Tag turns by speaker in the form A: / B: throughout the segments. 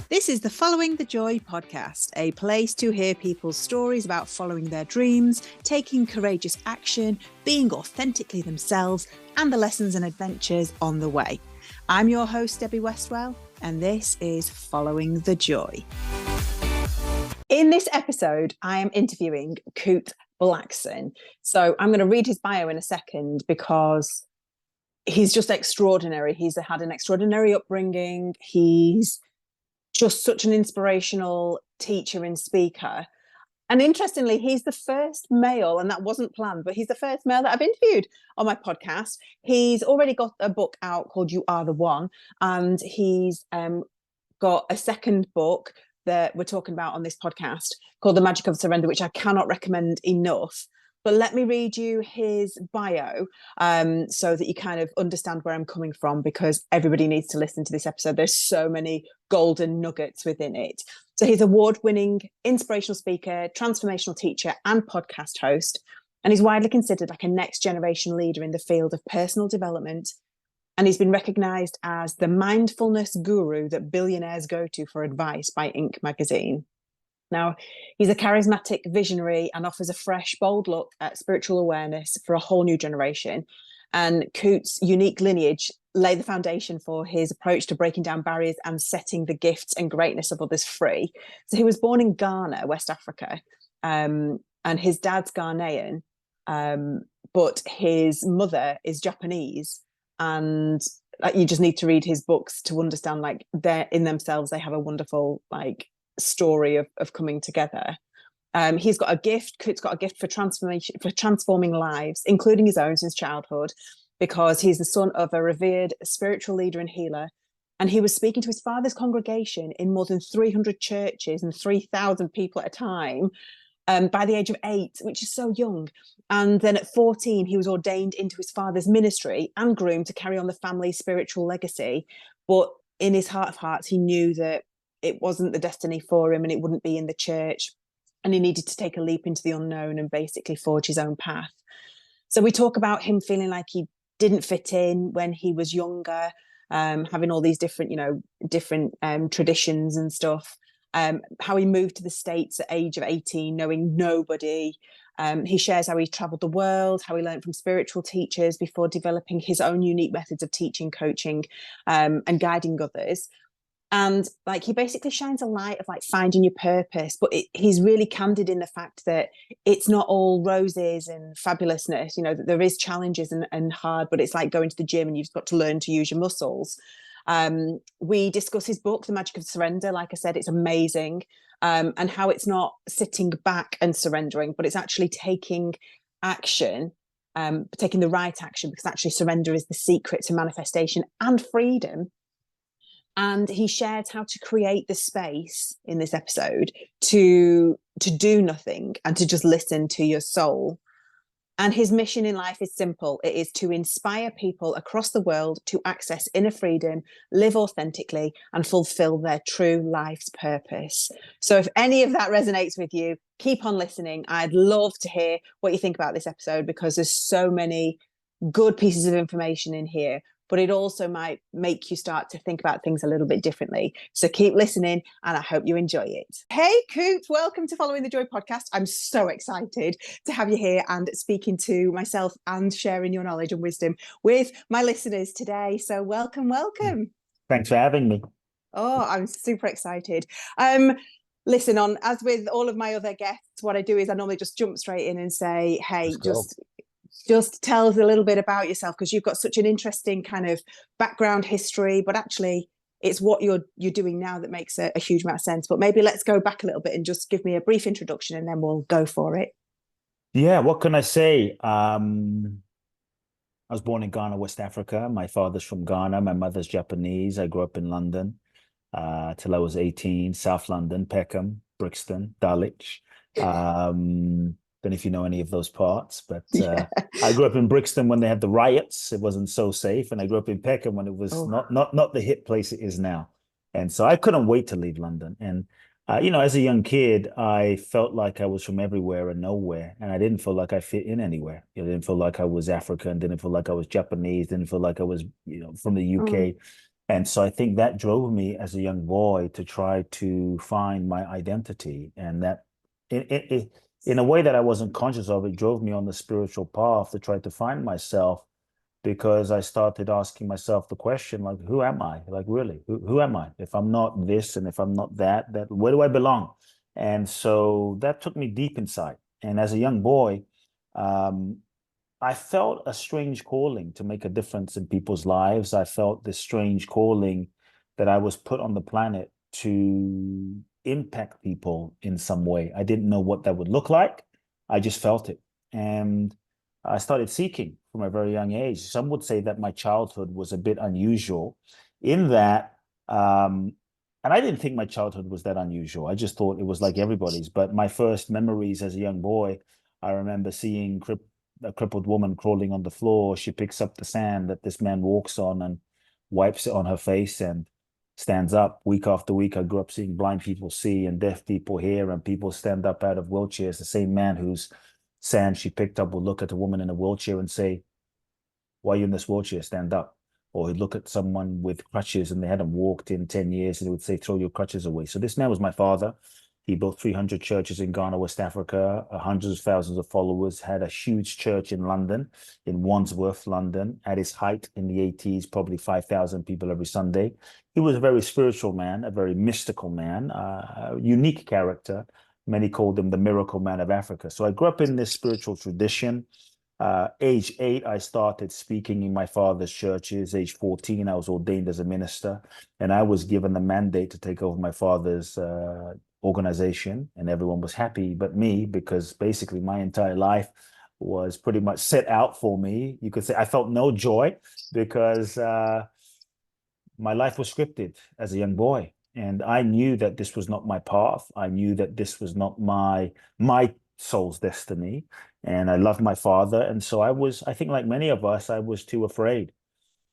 A: This is the Following the Joy podcast, a place to hear people's stories about following their dreams, taking courageous action, being authentically themselves, and the lessons and adventures on the way. I'm your host, Debbie Westwell, and this is Following the Joy. In this episode, I am interviewing Kute Blackson. So I'm going to read his bio in a second because he's just extraordinary. He's had an extraordinary upbringing. He's just such an inspirational teacher and speaker. And interestingly, he's the first male, and that wasn't planned, but he's the first male that I've interviewed on my podcast. He's already got a book out called You Are the One, and he's got a second book that we're talking about on this podcast called The Magic of Surrender, which I cannot recommend enough. But let me read you his bio so that you kind of understand where I'm coming from, because everybody needs to listen to this episode. There's so many golden nuggets within it. So he's award-winning inspirational speaker, transformational teacher, and podcast host. And he's widely considered like a next generation leader in the field of personal development. And he's been recognized as the mindfulness guru that billionaires go to for advice by Inc. magazine. Now, he's a charismatic visionary and offers a fresh, bold look at spiritual awareness for a whole new generation. And Kute's unique lineage lay the foundation for his approach to breaking down barriers and setting the gifts and greatness of others free. So he was born in Ghana, West Africa, and his dad's Ghanaian, but his mother is Japanese. And you just need to read his books to understand, like, they're in themselves, they have a wonderful, like, story of coming together. He's got a gift. Kute's got a gift for transformation, for transforming lives, including his own since childhood, because he's the son of a revered spiritual leader and healer. And he was speaking to his father's congregation in more than 300 churches and 3,000 people at a time by the age of 8, which is so young. And then at 14, he was ordained into his father's ministry and groomed to carry on the family's spiritual legacy. But in his heart of hearts, he knew that it wasn't the destiny for him and it wouldn't be in the church. And he needed to take a leap into the unknown and basically forge his own path. So we talk about him feeling like he didn't fit in when he was younger, having all these different, traditions and stuff. How he moved to the States at age of 18, knowing nobody. He shares how he traveled the world, how he learned from spiritual teachers before developing his own unique methods of teaching, coaching, and guiding others. And like, he basically shines a light of like finding your purpose, but he's really candid in the fact that it's not all roses and fabulousness, that there is challenges and hard, but it's like going to the gym and you've got to learn to use your muscles. We discuss his book, The Magic of Surrender. Like I said, it's amazing. And how it's not sitting back and surrendering, but it's actually taking action, taking the right action, because actually surrender is the secret to manifestation and freedom. And he shared how to create the space in this episode to do nothing and to just listen to your soul. And his mission in life is simple. It is to inspire people across the world to access inner freedom, live authentically, and fulfill their true life's purpose. So if any of that resonates with you, keep on listening. I'd love to hear what you think about this episode, because there's so mame good pieces of information in here, but it also might make you start to think about things a little bit differently. So keep listening, and I hope you enjoy it. Hey, Kute, welcome to Following the Joy podcast. I'm so excited to have you here and speaking to myself and sharing your knowledge and wisdom with my listeners today. So welcome.
B: Thanks for having me.
A: Oh, I'm super excited. Listen, as with all of my other guests, what I do is I normally just jump straight in and say, hey, just tell us a little bit about yourself, because you've got such an interesting kind of background history, but actually it's what you're doing now that makes a huge amount of sense. But maybe let's go back a little bit and just give me a brief introduction, and then we'll go for it.
B: Yeah, what can I say? I was born in Ghana, West Africa. My father's from Ghana. My mother's Japanese. I grew up in London till I was 18, South London, Peckham, Brixton, Dulwich. Don't know if you know any of those parts, but I grew up in Brixton when they had the riots. It wasn't so safe. And I grew up in Peckham when it was not the hip place it is now. And so I couldn't wait to leave London. And, as a young kid, I felt like I was from everywhere and nowhere. And I didn't feel like I fit in anywhere. I didn't feel like I was African, didn't feel like I was Japanese, didn't feel like I was, from the UK. And so I think that drove me as a young boy to try to find my identity. And that in a way that I wasn't conscious of, it drove me on the spiritual path to try to find myself, because I started asking myself the question, like, who am I? Like, really, who am I? If I'm not this and if I'm not that, where do I belong? And so that took me deep inside. And as a young boy, um, I felt a strange calling to make a difference in people's lives. I felt this strange calling that I was put on the planet to impact people in some way. I didn't know what that would look like. I just felt it. And I started seeking from a very young age. Some would say that my childhood was a bit unusual in that, and I didn't think my childhood was that unusual. I just thought it was like everybody's. But my first memories as a young boy, I remember seeing a crippled woman crawling on the floor. She picks up the sand that this man walks on and wipes it on her face and stands up. Week after week, I grew up seeing blind people see and deaf people hear, and people stand up out of wheelchairs. The same man whose sand she picked up will look at a woman in a wheelchair and say, "Why are you in this wheelchair? Stand up." Or he'd look at someone with crutches and they hadn't walked in 10 years and he would say, "Throw your crutches away." So this man was my father. He built 300 churches in Ghana, West Africa, hundreds of thousands of followers, had a huge church in London, in Wandsworth, London, at his height in the 80s, probably 5,000 people every Sunday. He was a very spiritual man, a very mystical man, a unique character. Many called him the miracle man of Africa. So I grew up in this spiritual tradition. Age 8, I started speaking in my father's churches. Age 14, I was ordained as a minister, and I was given the mandate to take over my father's organization, and everyone was happy but me, because basically my entire life was pretty much set out for me. You could say I felt no joy because my life was scripted as a young boy. And I knew that this was not my path. I knew that this was not my soul's destiny. And I loved my father. And so I think like many of us, I was too afraid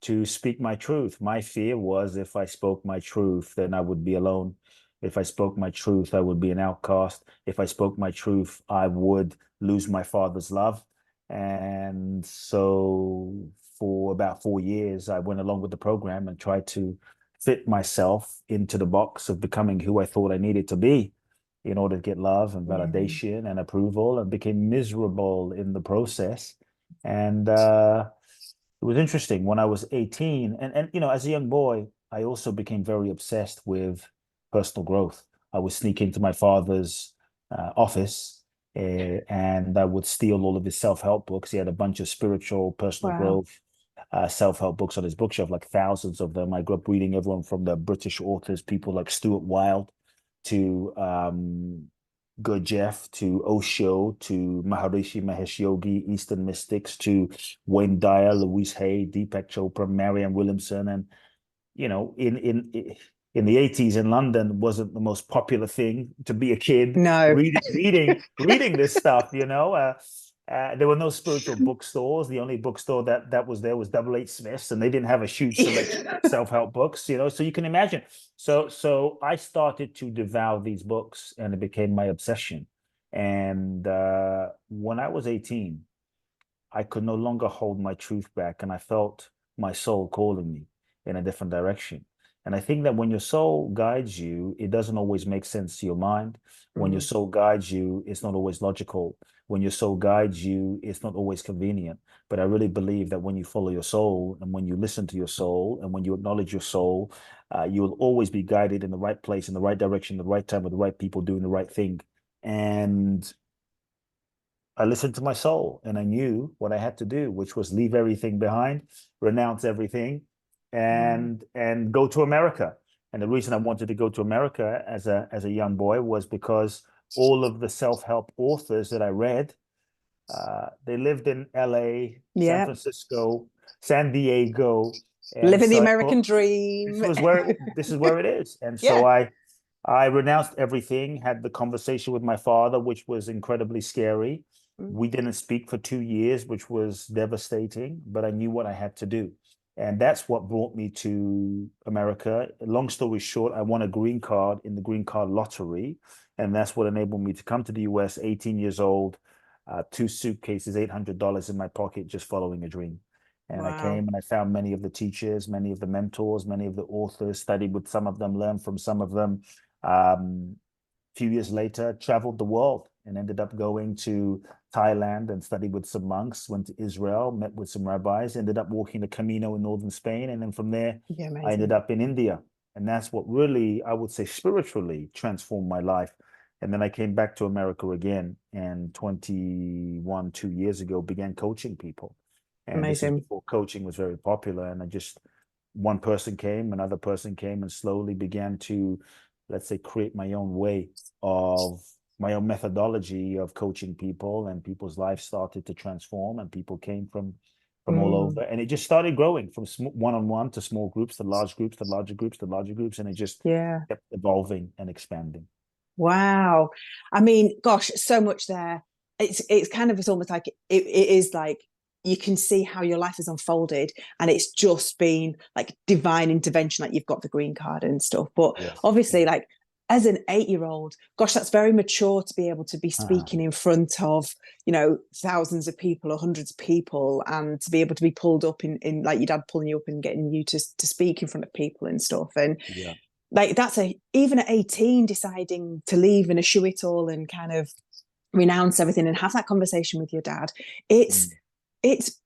B: to speak my truth. My fear was if I spoke my truth, then I would be alone. If I spoke my truth, I would be an outcast. If I spoke my truth, I would lose my father's love. And so for about 4 years, I went along with the program and tried to fit myself into the box of becoming who I thought I needed to be in order to get love and
A: Yeah.
B: validation and approval, and became miserable in the process. And it was interesting when I was 18, and as a young boy, I also became very obsessed with personal growth. I would sneak into my father's office, and I would steal all of his self-help books. He had a bunch of spiritual, personal
A: Wow.
B: growth, self-help books on his bookshelf, like thousands of them. I grew up reading everyone from the British authors, people like Stuart Wilde, to Gurdjieff, to Osho, to Maharishi Mahesh Yogi, Eastern mystics, to Wayne Dyer, Louise Hay, Deepak Chopra, Marianne Williamson. And in the 80s in London wasn't the most popular thing to be a kid
A: No.
B: reading this stuff. There were no spiritual bookstores. The only bookstore that was there was Double H Smith's, and they didn't have a huge selection of self-help books. So you can imagine. So I started to devour these books, and it became my obsession. And when I was 18, I could no longer hold my truth back, and I felt my soul calling me in a different direction. And I think that when your soul guides you, it doesn't always make sense to your mind. When your soul guides you, it's not always logical. When your soul guides you, it's not always convenient. But I really believe that when you follow your soul, and when you listen to your soul, and when you acknowledge your soul, you will always be guided in the right place, in the right direction, the right time, with the right people doing the right thing. And I listened to my soul, and I knew what I had to do, which was leave everything behind, renounce everything, and go to America. And the reason I wanted to go to America as a young boy was because all of the self-help authors that I read, they lived in LA, San
A: Yeah.
B: Francisco, San Diego. And
A: Living the
B: so I
A: American
B: thought, this
A: dream.
B: was where it is. And so
A: Yeah.
B: I renounced everything, had the conversation with my father, which was incredibly scary.
A: Mm.
B: We didn't speak for 2 years, which was devastating, but I knew what I had to do. And that's what brought me to America. Long story short, I won a green card in the green card lottery. And that's what enabled me to come to the US, 18 years old, 2 suitcases, $800 in my pocket, just following a dream. And I
A: Wow.
B: came and I found many of the teachers, many of the mentors, many of the authors, studied with some of them, learned from some of them. Few years later, traveled the world and ended up going to Thailand and studied with some monks, went to Israel, met with some rabbis, ended up walking the Camino in northern Spain. And then from there,
A: Yeah,
B: I ended
A: amazing.
B: up in India. And that's what really, I would say, spiritually transformed my life. And then I came back to America again and 21, 2 years ago, began coaching people. And this is
A: Amazing.
B: before coaching was very popular. And one person came, another person came, and slowly began to, let's say, create my own way of my own methodology of coaching people, and people's lives started to transform, and people came from all over,
A: Mm,
B: and it just started growing from one-on-one to small groups to large groups to larger groups to larger groups, and it just
A: yeah.
B: kept evolving and expanding.
A: Wow. I mean, gosh, so much there. It's kind of, it's almost like it is like you can see how your life has unfolded, and it's just been like divine intervention, like you've got the green card and stuff. But
B: Yes.
A: obviously,
B: Yes.
A: like as an 8-year-old, gosh, that's very mature to be able to be
B: Uh-huh.
A: speaking in front of, thousands of people or hundreds of people, and to be able to be pulled up in like your dad pulling you up and getting you to speak in front of people and stuff. And
B: Yeah.
A: like that's a even at 18 deciding to leave and eschew it all and kind of renounce everything and have that conversation with your dad. it's
B: Mm.
A: it's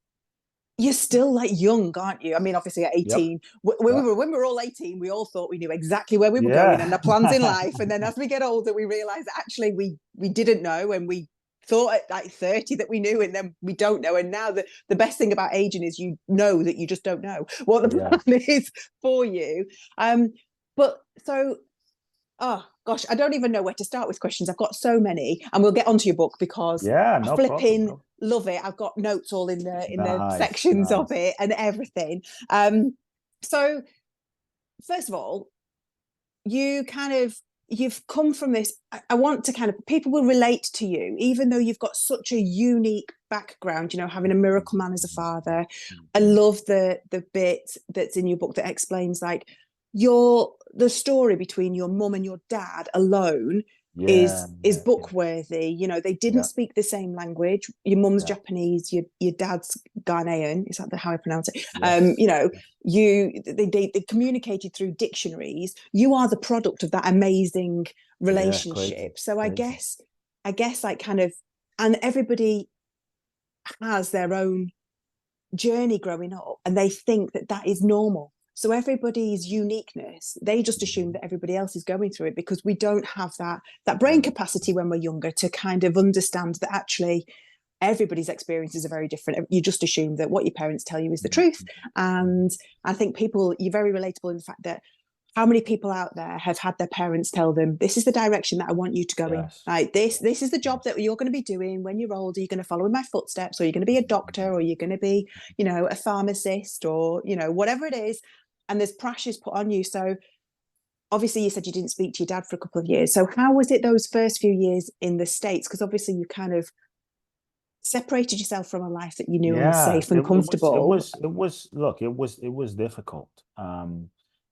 A: you're still like young, aren't you? I mean, obviously at
B: Yep.
A: 18,
B: Yeah.
A: when we were all 18, we all thought we knew exactly where we were going and
B: Yeah.
A: our plans in life. And then as we get older, we realize that actually we didn't know, and we thought at like 30 that we knew, and then we don't know. And now the best thing about aging is you know that you just don't know what the
B: Yeah.
A: plan is for you. But so, oh gosh, I don't even know where to start with questions. I've got so many, and we'll get onto your book because
B: Yeah.
A: I
B: No problem.
A: flipping
B: No.
A: love it. I've got notes all in the
B: Nice.
A: sections of
B: Nice.
A: it and everything. So first of all, you kind of you've come from this. I want to kind of people will relate to you, even though you've got such a unique background. Having a miracle man as a father. I
B: Mhm.
A: love the bit that's in your book that explains like the story between your mum and your dad alone
B: Yeah.
A: is
B: Yeah.
A: book
B: Yeah.
A: worthy. They didn't
B: Yeah.
A: speak the same language. Your mum's
B: Yeah.
A: Japanese, your dad's Ghanaian. Is that how I pronounce it?
B: Yes.
A: They communicated through dictionaries. You are the product of that amazing
B: Yeah. Crazy.
A: relationship. So
B: Crazy.
A: I guess like kind of, and everybody has their own journey growing up, and they think that that is normal. So everybody's uniqueness, they just assume
B: Mhm.
A: that everybody else is going through it because we don't have that brain
B: Mm.
A: capacity when we're younger to kind of understand that actually everybody's experiences are very different. You just assume that what your parents tell you is the
B: Mhm.
A: truth.
B: Mhm.
A: And I think you're very relatable in the fact that how many people out there have had their parents tell them, this is the direction that I want you to go in.
B: Yes.
A: Like this
B: Yes.
A: is the job
B: Yes.
A: that you're going to be doing when you're older. You're going to follow in my footsteps, or you're going to be a doctor,
B: Mhm.
A: or you're going to be, a pharmacist, or, whatever it is. And there's pressures put on you. So obviously you said you didn't speak to your dad for a couple of years. So how was it those first few years in the States? Because obviously you kind of separated yourself from a life that you knew and was
B: Yeah,
A: safe and comfortable.
B: look, it was difficult.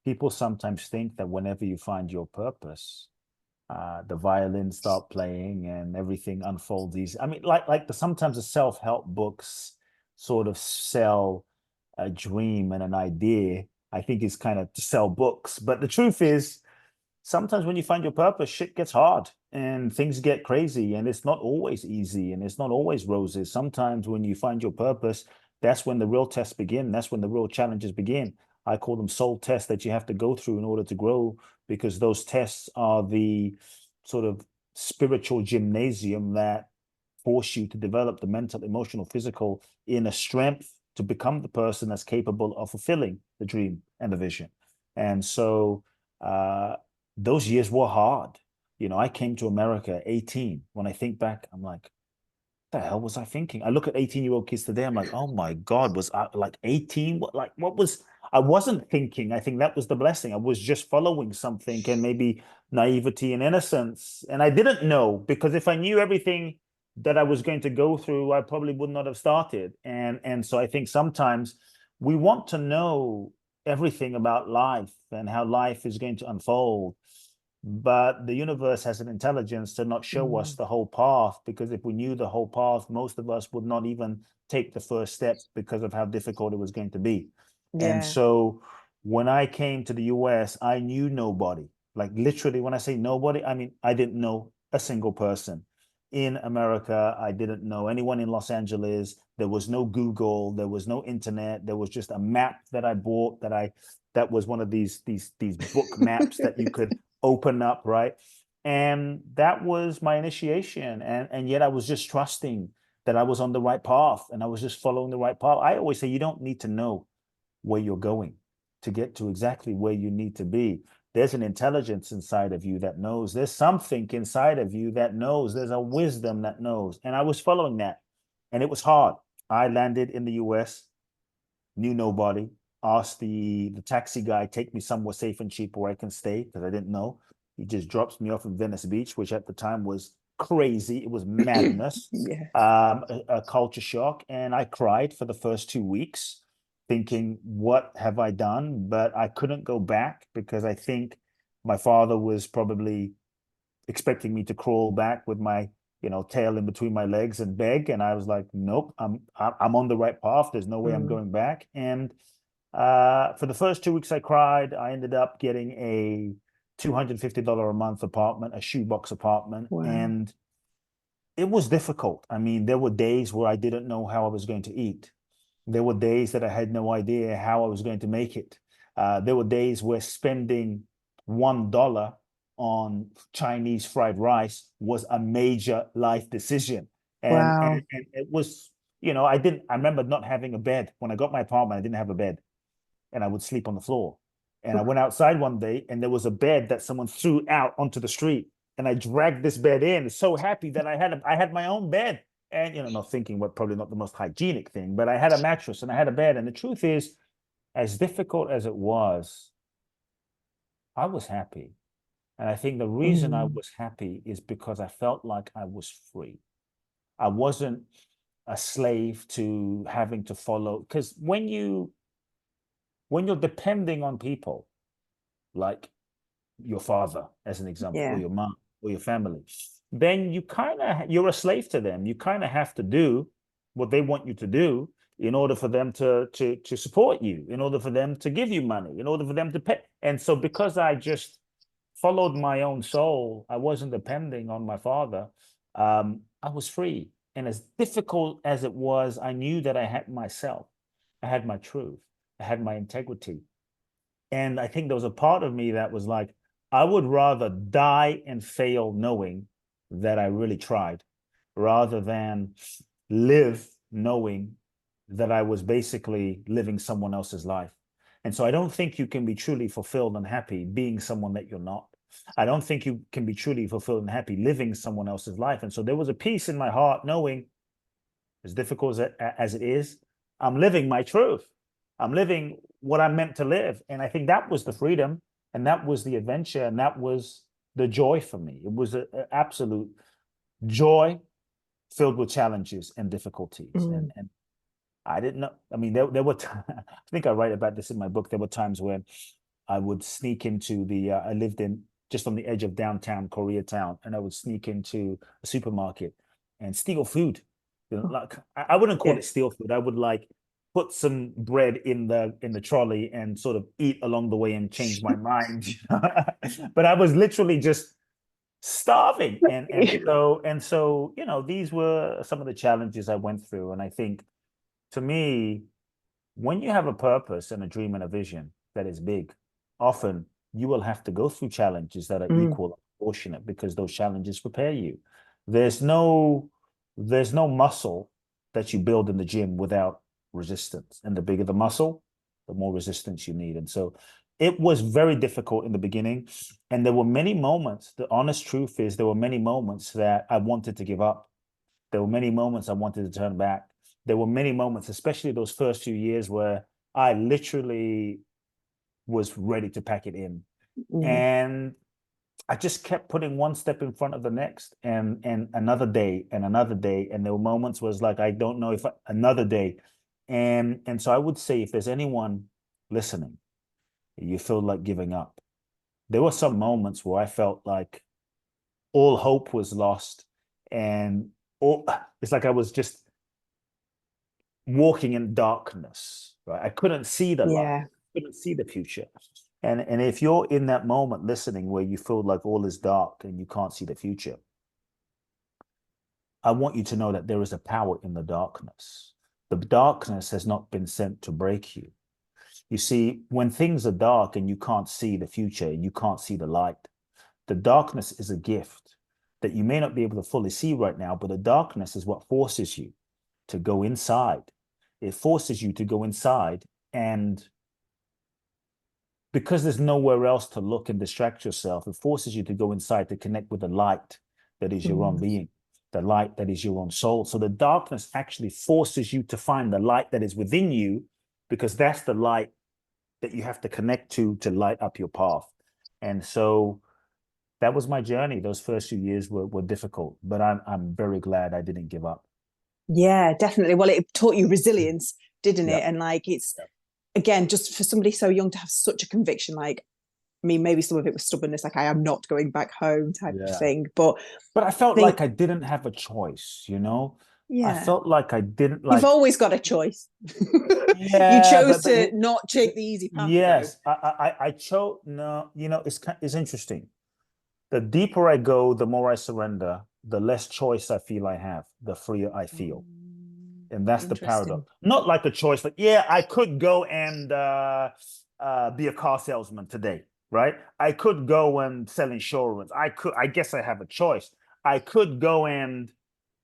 B: People sometimes think that whenever you find your purpose, the violins start playing and everything unfolds easy. I mean, sometimes the self-help books sort of sell a dream and an idea. I think it's kind of to sell books, but the truth is, sometimes when you find your purpose, shit gets hard and things get crazy, and it's not always easy and it's not always roses. Sometimes when you find your purpose, that's when the real tests begin. That's when the real challenges begin. I call them soul tests that you have to go through in order to grow, because those tests are the sort of spiritual gymnasium that force you to develop the mental, emotional, physical inner strength to become the person that's capable of fulfilling the dream and the vision. And so, those years were hard. I came to America at 18. When I think back, I'm like, the hell was I thinking? I look at 18-year-old kids today, I'm like, oh my God, was I like 18? What was I wasn't thinking. I think that was the blessing. I was just following something, and maybe naivety and innocence. And I didn't know, because if I knew everything that I was going to go through, I probably would not have started. And so I think sometimes we want to know everything about life and how life is going to unfold. But the universe has an intelligence to not show us
A: Mm.
B: the whole path, because if we knew the whole path, most of us would not even take the first step because of how difficult it was going to be. And
A: Yeah.
B: so when I came to the US, I knew nobody. Like literally, when I say nobody, I mean, I didn't know a single person. In America, I didn't know anyone in Los Angeles. There was no Google, there was no internet. There was just a map that I bought that was one of these book maps that you could open up, right? And that was my initiation. And yet I was just trusting that I was on the right path and I was just following the right path. I always say you don't need to know where you're going to get to exactly where you need to be. There's an intelligence inside of you that knows. There's something inside of you that knows. There's a wisdom that knows. And I was following that. And it was hard. I landed in the US, knew nobody, asked the taxi guy, take me somewhere safe and cheap where I can stay, because I didn't know. He just drops me off in Venice Beach, which at the time was crazy. It was madness,
A: Yeah.
B: a culture shock. And I cried for the first 2 weeks, thinking, what have I done? But I couldn't go back because I think my father was probably expecting me to crawl back with my tail in between my legs and beg. And I was like, nope, I'm on the right path. There's no way I'm
A: Mm.
B: going back. And for the first 2 weeks I cried. I ended up getting a $250 a month apartment, a shoebox apartment.
A: Wow.
B: And it was difficult. I mean, there were days where I didn't know how I was going to eat. There were days that I had no idea how I was going to make it. There were days where spending $1 on Chinese fried rice was a major life decision.
A: Wow.
B: And it was, I remember not having a bed. When I got my apartment, I didn't have a bed and I would sleep on the floor. And I went outside one day and there was a bed that someone threw out onto the street. And I dragged this bed in, so happy that I had my own bed. And not thinking what probably not the most hygienic thing, but I had a mattress and I had a bed. And the truth is, as difficult as it was, I was happy. And I think the reason I
A: Mm.
B: was happy is because I felt like I was free. I wasn't a slave to having to follow. Because when you're depending on people, like your father, as an example, or
A: Yeah.
B: your mom, or your family, then you're a slave to them. You kind of have to do what they want you to do in order for them to support you, in order for them to give you money, in order for them to pay. And so because I just followed my own soul, I wasn't depending on my father. I was free. And as difficult as it was, I knew that I had myself. I had my truth. I had my integrity. And I think there was a part of me that was like, I would rather die and fail knowing that I really tried rather than live knowing that I was basically living someone else's life. And so I don't think you can be truly fulfilled and happy being someone that you're not. I don't think you can be truly fulfilled and happy living someone else's life. And so there was a peace in my heart knowing, as difficult as it is, I'm living my truth. I'm living what I'm meant to live. And I think that was the freedom and that was the adventure and that was the joy for me. It was an absolute joy filled with challenges and difficulties.
A: Mm.
B: And I didn't know. I mean, there were, I think I write about this in my book. There were times when I would sneak into I lived in just on the edge of downtown Koreatown, and I would sneak into a supermarket and steal food.
A: Oh,
B: Like I wouldn't call
A: yeah.
B: it steal food. I would like put some bread in the trolley and sort of eat along the way and change my mind. But I was literally just starving. And so, these were some of the challenges I went through. And I think to me, when you have a purpose and a dream and a vision that is big, often you will have to go through challenges that are
A: Mm.
B: equal and proportionate because those challenges prepare you. There's no there's no muscle that you build in the gym without resistance. And the bigger the muscle, the more resistance you need. And so it was very difficult in the beginning. And there were many moments, the honest truth is there were many moments that I wanted to give up. There were many moments I wanted to turn back. There were many moments, especially those first few years, where I literally was ready to pack it in.
A: Mm.
B: And I just kept putting one step in front of the next and another day and another day. And there were moments where it's like, I don't know if another day. And so I would say if there's anyone listening, you feel like giving up, there were some moments where I felt like all hope was lost, and it's like I was just walking in darkness, right? I couldn't see the light,
A: Yeah.
B: couldn't see the future. And if you're in that moment listening where you feel like all is dark and you can't see the future, I want you to know that there is a power in the darkness. The darkness has not been sent to break you. You see, when things are dark and you can't see the future and you can't see the light, the darkness is a gift that you may not be able to fully see right now, but the darkness is what forces you to go inside. It forces you to go inside, and because there's nowhere else to look and distract yourself, it forces you to go inside to connect with the light that is your own being, the light that is your own soul. So the darkness actually forces you to find the light that is within you, because that's the light that you have to connect to light up your path. And so that was my journey. Those first few years were difficult, but I'm very glad I didn't give up.
A: Yeah, definitely. Well, it taught you resilience, didn't it?
B: Yeah.
A: And like, it's, again, just for somebody so young to have such a conviction, like, I mean, maybe some of it was stubbornness, like I am not going back home type of
B: Yeah.
A: thing. But
B: But I felt
A: think,
B: like I didn't have a choice, you know? I
A: yeah,
B: felt like I didn't
A: you've
B: like,
A: always got a choice. You
B: yeah,
A: chose to not take the easy path, though.
B: yes, I chose, no, it's interesting. The deeper I go, the more I surrender, the less choice I feel I have, the freer I feel. And that's the
A: Interesting.
B: paradox. Not like a choice, like, yeah, I could go and be a car salesman today, right? I could go and sell insurance. I guess I have a choice. I could go and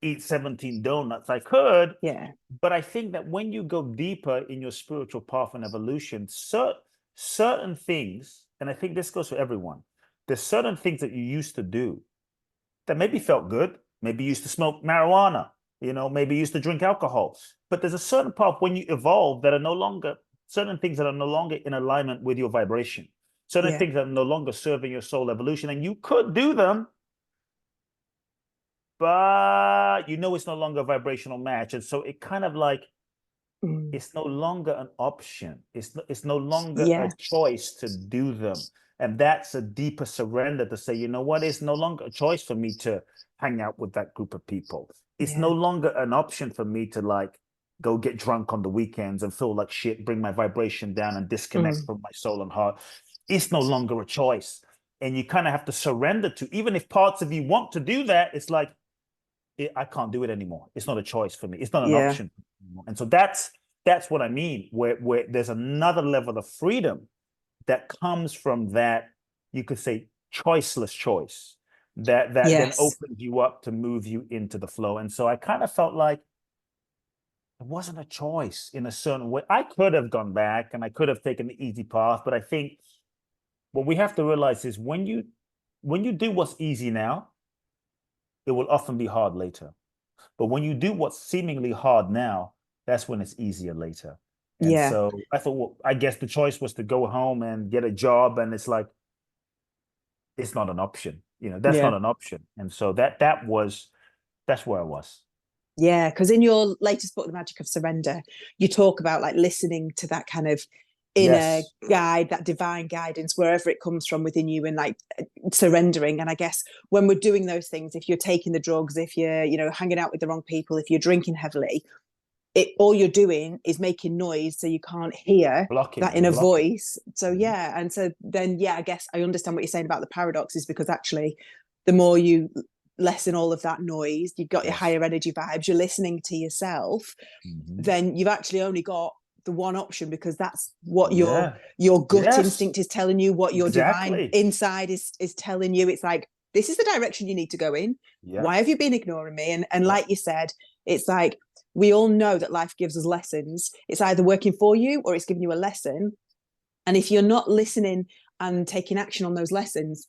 B: eat 17 donuts. I could,
A: Yeah.
B: but I think that when you go deeper in your spiritual path and evolution, certain things, and I think this goes for everyone, there's certain things that you used to do that maybe felt good. Maybe you used to smoke marijuana, maybe you used to drink alcohol. But there's a certain path when you evolve that are no longer, certain things that are no longer in alignment with your vibration, certain
A: Yeah.
B: things that are no longer serving your soul evolution. And you could do them, but it's no longer a vibrational match. And so it kind of like, it's no longer an option. It's no longer a
A: Yeah.
B: choice to do them. And that's a deeper surrender to say, you know what? It's no longer a choice for me to hang out with that group of people. It's no
A: Yeah.
B: longer an option for me to like go get drunk on the weekends and feel like shit, bring my vibration down and disconnect from my soul and heart. It's no longer a choice. And you kind of have to surrender to, even if parts of you want to do that, it's like, I can't do it anymore. It's not a choice for me. It's not an
A: Yeah.
B: option anymore. And so that's what I mean, where there's another level of freedom that comes from that, you could say, choiceless choice that then
A: Yes.
B: opens you up to move you into the flow. And so I kind of felt like it wasn't a choice in a certain way. I could have gone back and I could have taken the easy path, but I think what we have to realize is when you do what's easy now, it will often be hard later. But when you do what's seemingly hard now, that's when it's easier later. And
A: Yeah.
B: so I thought, well, I guess the choice was to go home and get a job. And it's like, it's not an option. That's not
A: Yeah.
B: an option. And so that's where I was.
A: Yeah. Because in your latest book, The Magic of Surrender, you talk about like listening to that kind of inner
B: Yes.
A: guide, that divine guidance, wherever it comes from within you, and like surrendering. And I guess when we're doing those things, if you're taking the drugs, if you're, hanging out with the wrong people, if you're drinking heavily, all you're doing is making noise, so you can't hear that
B: You're
A: inner
B: blocking.
A: voice. So
B: Mhm.
A: yeah, and so then I guess I understand what you're saying about the paradoxes, because actually the more you lessen all of that noise, you've got your
B: Yes.
A: higher energy vibes, you're listening to yourself,
B: Hmm.
A: then you've actually only got the one option, because that's what your
B: Yeah.
A: gut
B: Yes.
A: instinct is telling you, what your divine
B: Exactly.
A: inside is telling you. It's like, this is the direction you need to go in.
B: Yeah.
A: Why have you been ignoring me? And
B: Yeah.
A: like you said, it's like, we all know that life gives us lessons. It's either working for you or it's giving you a lesson. And if you're not listening and taking action on those lessons,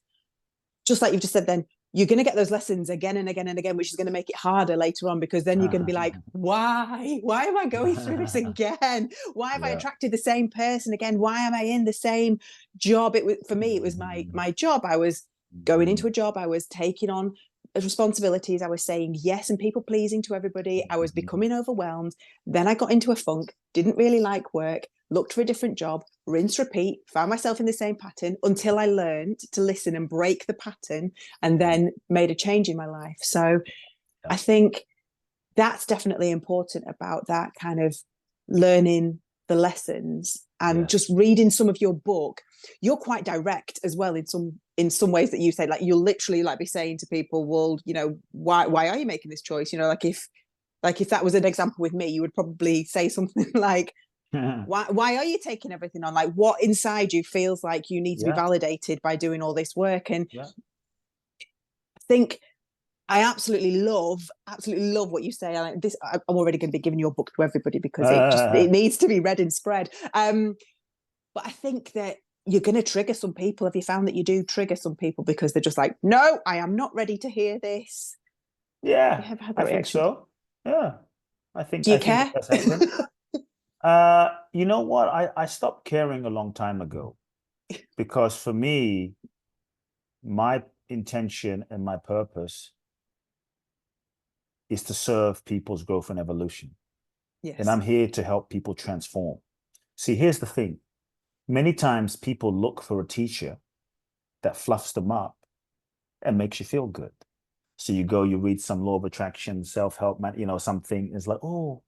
A: just like you've just said, then you're going to get those lessons again and again and again, which is going to make it harder later on, because then you're going to be like, why am I going through this again? Why have I
B: Yeah.
A: attracted the same person again? Why am I in the same job? It was, for me, it was my job. I was going into a job. I was taking on responsibilities. I was saying yes and people pleasing to everybody. I was becoming overwhelmed. Then I got into a funk, didn't really like work. looked for a different job, rinse, repeat, found myself in the same pattern until I learned to listen and break the pattern, and then made a change in my life. So I think that's definitely important about that kind of learning the lessons and just reading some of your book. You're quite direct as well in some ways that you say, like you'll literally like be saying to people, well, you know, why are you making this choice? You know, like if that was an example with me, you would probably say something like, why are you taking everything on? Like what inside you feels like you need to be validated by doing all this work? And I think I absolutely love what you say. I'm already going to be giving your book to everybody because it needs to be read and spread. But I think that you're going to trigger some people. Have you found that you do trigger some people because they're just like, no, I am not ready to hear this?
B: Yeah, I think so. Yeah, I think
A: do you care?
B: It does happen. You know what? I stopped caring a long time ago because for me, my intention and my purpose is to serve people's growth and evolution.
A: Yes.
B: And I'm here to help people transform. See, here's the thing. Many times people look for a teacher that fluffs them up and makes you feel good. So you go, you read some law of attraction, self-help, something is like, oh,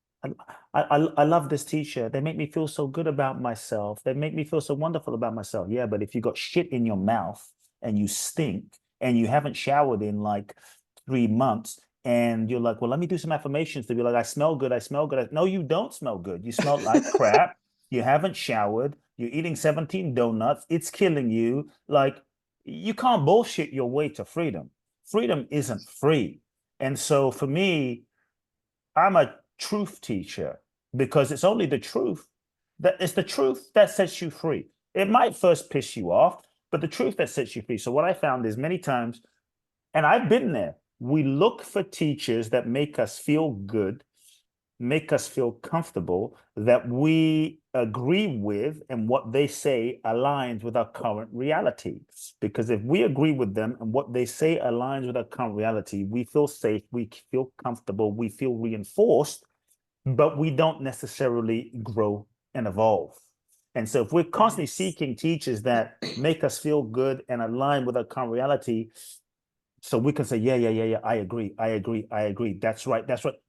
B: I love this teacher. They make me feel so good about myself. They make me feel so wonderful about myself. Yeah, but if you got shit in your mouth and you stink and you haven't showered in like 3 months and you're like, well, let me do some affirmations to be like, I smell good. I smell good. No, you don't smell good. You smell like crap. You haven't showered. You're eating 17 donuts. It's killing you. Like, you can't bullshit your way to freedom. Freedom isn't free. And so for me, I'm a truth teacher because it's only the truth that sets you free. It might first piss you off, but the truth that sets you free. So what I found is many times, and I've been there, we look for teachers that make us feel good, make us feel comfortable, that we agree with, and what they say aligns with our current reality. Because if we agree with them and what they say aligns with our current reality, we feel safe, we feel comfortable, we feel reinforced, but we don't necessarily grow and evolve. And so if we're constantly seeking teachers that make us feel good and align with our current reality, so we can say, yeah, I agree. That's right.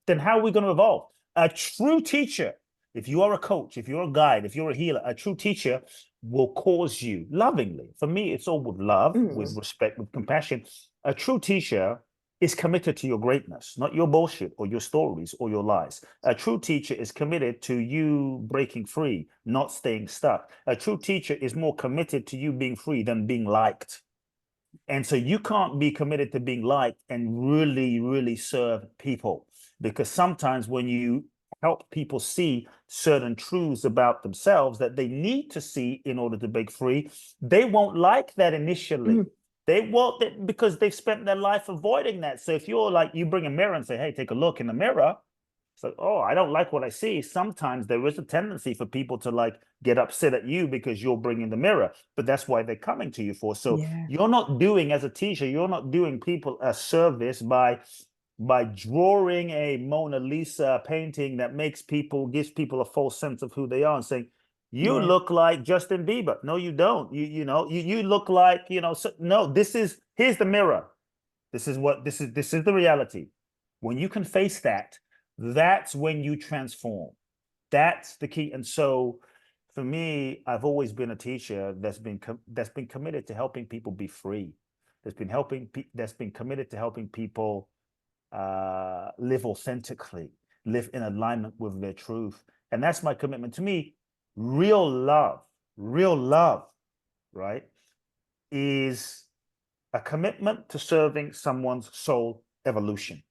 B: Then how are we going to evolve? A true teacher, if you are a coach, if you're a guide, if you're a healer, a true teacher will cause you lovingly. For me, it's all with love, with respect, with compassion. A true teacher is committed to your greatness, not your bullshit or your stories or your lies. A true teacher is committed to you breaking free, not staying stuck. A true teacher is more committed to you being free than being liked. And so you can't be committed to being liked and really, really serve people, because sometimes when you help people see certain truths about themselves that they need to see in order to break free, they won't like that initially. They won't, because they've spent their life avoiding that. So if you're like, you bring a mirror and say, hey, take a look in the mirror. It's like, oh, I don't like what I see. Sometimes there is a tendency for people to like get upset at you because you're bringing the mirror, but that's why they're coming to you for. So you're not doing, as a teacher, you're not doing people a service by drawing a Mona Lisa painting that gives people a false sense of who they are and saying, you look like Justin Bieber. No, you don't. You look like, so, no, here's the mirror. This is the reality. When you can face that, that's when you transform. That's the key. And so for me, I've always been a teacher that's been committed to helping people be free. That's been committed to helping people live authentically, live in alignment with their truth. And that's my commitment. To me, real love, right, is a commitment to serving someone's soul evolution.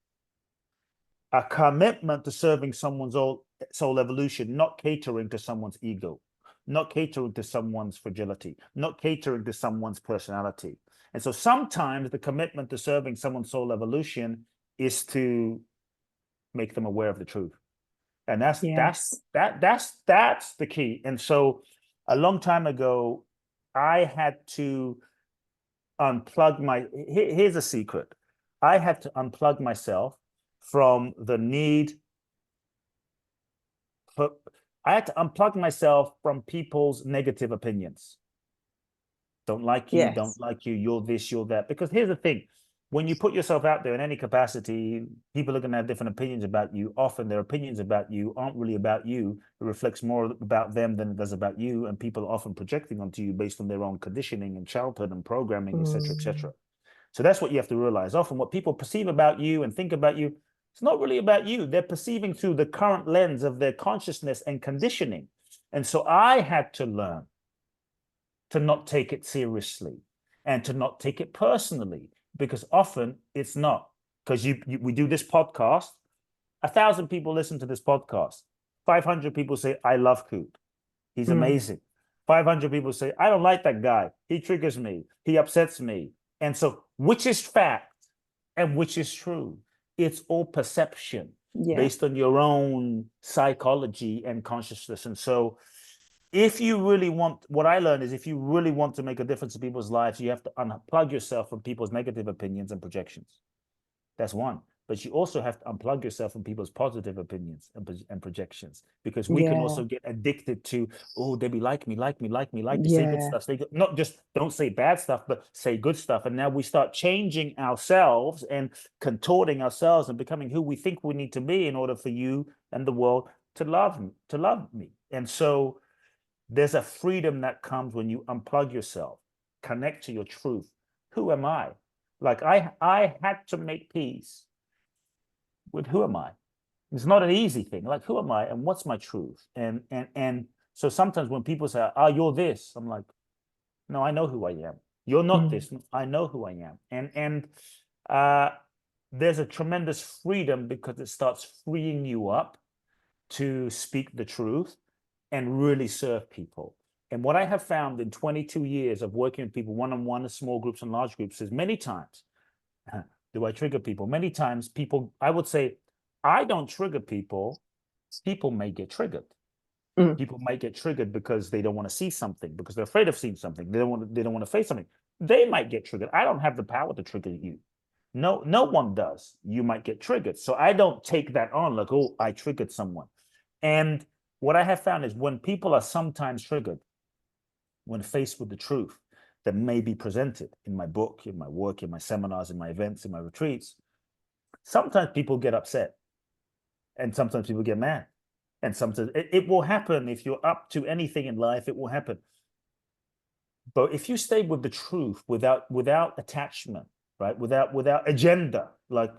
B: A commitment to serving someone's soul evolution, not catering to someone's ego, not catering to someone's fragility, not catering to someone's personality. And so sometimes the commitment to serving someone's soul evolution is to make them aware of the truth. And that's the key. And so a long time ago, I had to unplug here's a secret. I had to unplug myself from the need for, I had to unplug myself from people's negative opinions. Don't like you, don't
A: Yes.
B: like you, you're this, you're that. Because here's the thing, when you put yourself out there in any capacity, people are going to have different opinions about you. Often their opinions about you aren't really about you. It reflects more about them than it does about you. And people are often projecting onto you based on their own conditioning and childhood and programming, etc., etc. So that's what you have to realize. Often what people perceive about you and think about you, it's not really about you. They're perceiving through the current lens of their consciousness and conditioning. And so I had to learn to not take it seriously and to not take it personally, because often it's not. Because we do this podcast, 1,000 people listen to this podcast, 500 people say, I love Kute, he's amazing. 500 people say, I don't like that guy, he triggers me, he upsets me. And so which is fact and which is true? It's all perception based on your own psychology and consciousness. And so if you really want, what I learned is if you really want to make a difference in people's lives, you have to unplug yourself from people's negative opinions and projections. That's one. But you also have to unplug yourself from people's positive opinions and projections, because we can also get addicted to, oh, Debbie, like me, say good stuff, say good, not just don't say bad stuff, but say good stuff. And now we start changing ourselves and contorting ourselves and becoming who we think we need to be in order for you and the world to love me. And so there's a freedom that comes when you unplug yourself, connect to your truth. Who am I? Like I had to make peace with who am I? It's not an easy thing. Like, who am I and what's my truth? And so sometimes when people say, oh, you're this, I'm like, no, I know who I am. You're not this. I know who I am. And there's a tremendous freedom because it starts freeing you up to speak the truth and really serve people. And what I have found in 22 years of working with people one-on-one, in small groups and large groups, is many times, do I trigger people? Many times people, I would say, I don't trigger people. People may get triggered. People might get triggered because they don't want to see something, because they're afraid of seeing something. They don't want to face something. They might get triggered. I don't have the power to trigger you. No one does. You might get triggered. So I don't take that on like, oh, I triggered someone. And what I have found is when people are sometimes triggered, when faced with the truth that may be presented in my book, in my work, in my seminars, in my events, in my retreats, sometimes people get upset and sometimes people get mad. And sometimes it will happen. If you're up to anything in life, it will happen. But if you stay with the truth without attachment, right? Without agenda, like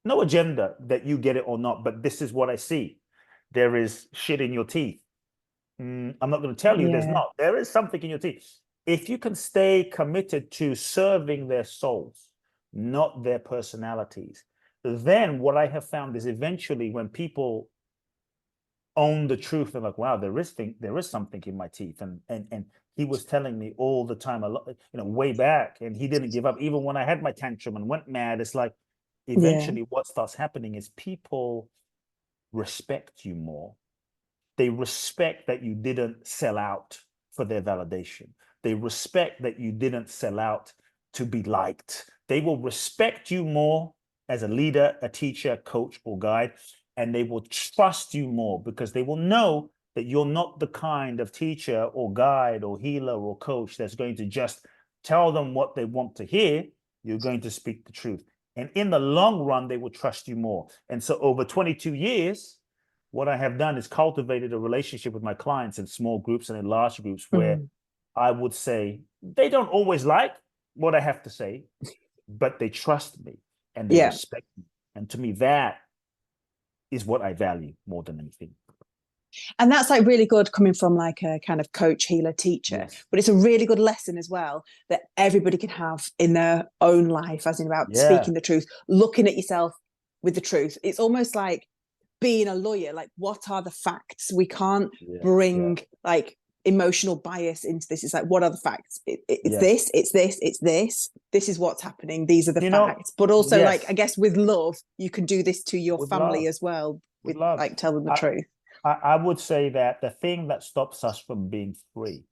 B: no agenda that you get it or not, but this is what I see. There is shit in your teeth. I'm not going to tell you there's not. There is something in your teeth. If you can stay committed to serving their souls, not their personalities, then what I have found is eventually when people own the truth, they're like, wow, there is something in my teeth. And he was telling me all the time, a lot, way back, and he didn't give up. Even when I had my tantrum and went mad, it's like eventually what starts happening is people respect you more. They respect that you didn't sell out for their validation. They respect that you didn't sell out to be liked. They will respect you more as a leader, a teacher, coach, or guide, and they will trust you more because they will know that you're not the kind of teacher or guide or healer or coach that's going to just tell them what they want to hear. You're going to speak the truth. And in the long run, they will trust you more. And so over 22 years, what I have done is cultivated a relationship with my clients in small groups and in large groups where I would say they don't always like what I have to say, but they trust me and they respect me. And to me, that is what I value more than anything.
A: And that's like really good coming from like a kind of coach, healer, teacher. But it's a really good lesson as well that everybody can have in their own life, as in about speaking the truth, looking at yourself with the truth. It's almost like being a lawyer. Like, what are the facts? We can't bring like emotional bias into this. It's like, what are the facts? It's this, it's this, it's this. This is what's happening. These are the facts. But also, like, I guess with love, you can do this to your family as well. With love. Like, tell them the truth.
B: I would say that the thing that stops us from being free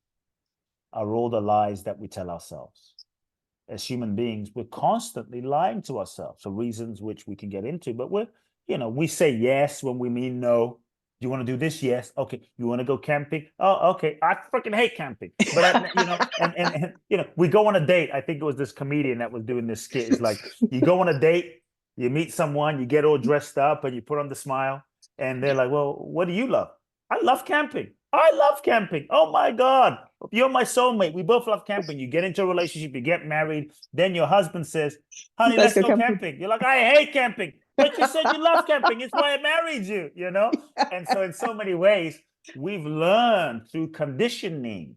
B: are all the lies that we tell ourselves. As human beings, we're constantly lying to ourselves for reasons which we can get into, but we say yes when we mean no. You want to do this? Yes. Okay. You want to go camping? Oh, okay. I freaking hate camping. But we go on a date. I think it was this comedian that was doing this skit. It's like you go on a date, you meet someone, you get all dressed up, and you put on the smile, and they're like, "Well, what do you love?" I love camping. I love camping. Oh my God, you're my soulmate. We both love camping. You get into a relationship, you get married, then your husband says, "Honey,
A: Let's
B: let's
A: go
B: go
A: camping.
B: camping." You're like, "I hate camping." But you said you love camping. It's why I married you, you know? And so in so many ways, we've learned through conditioning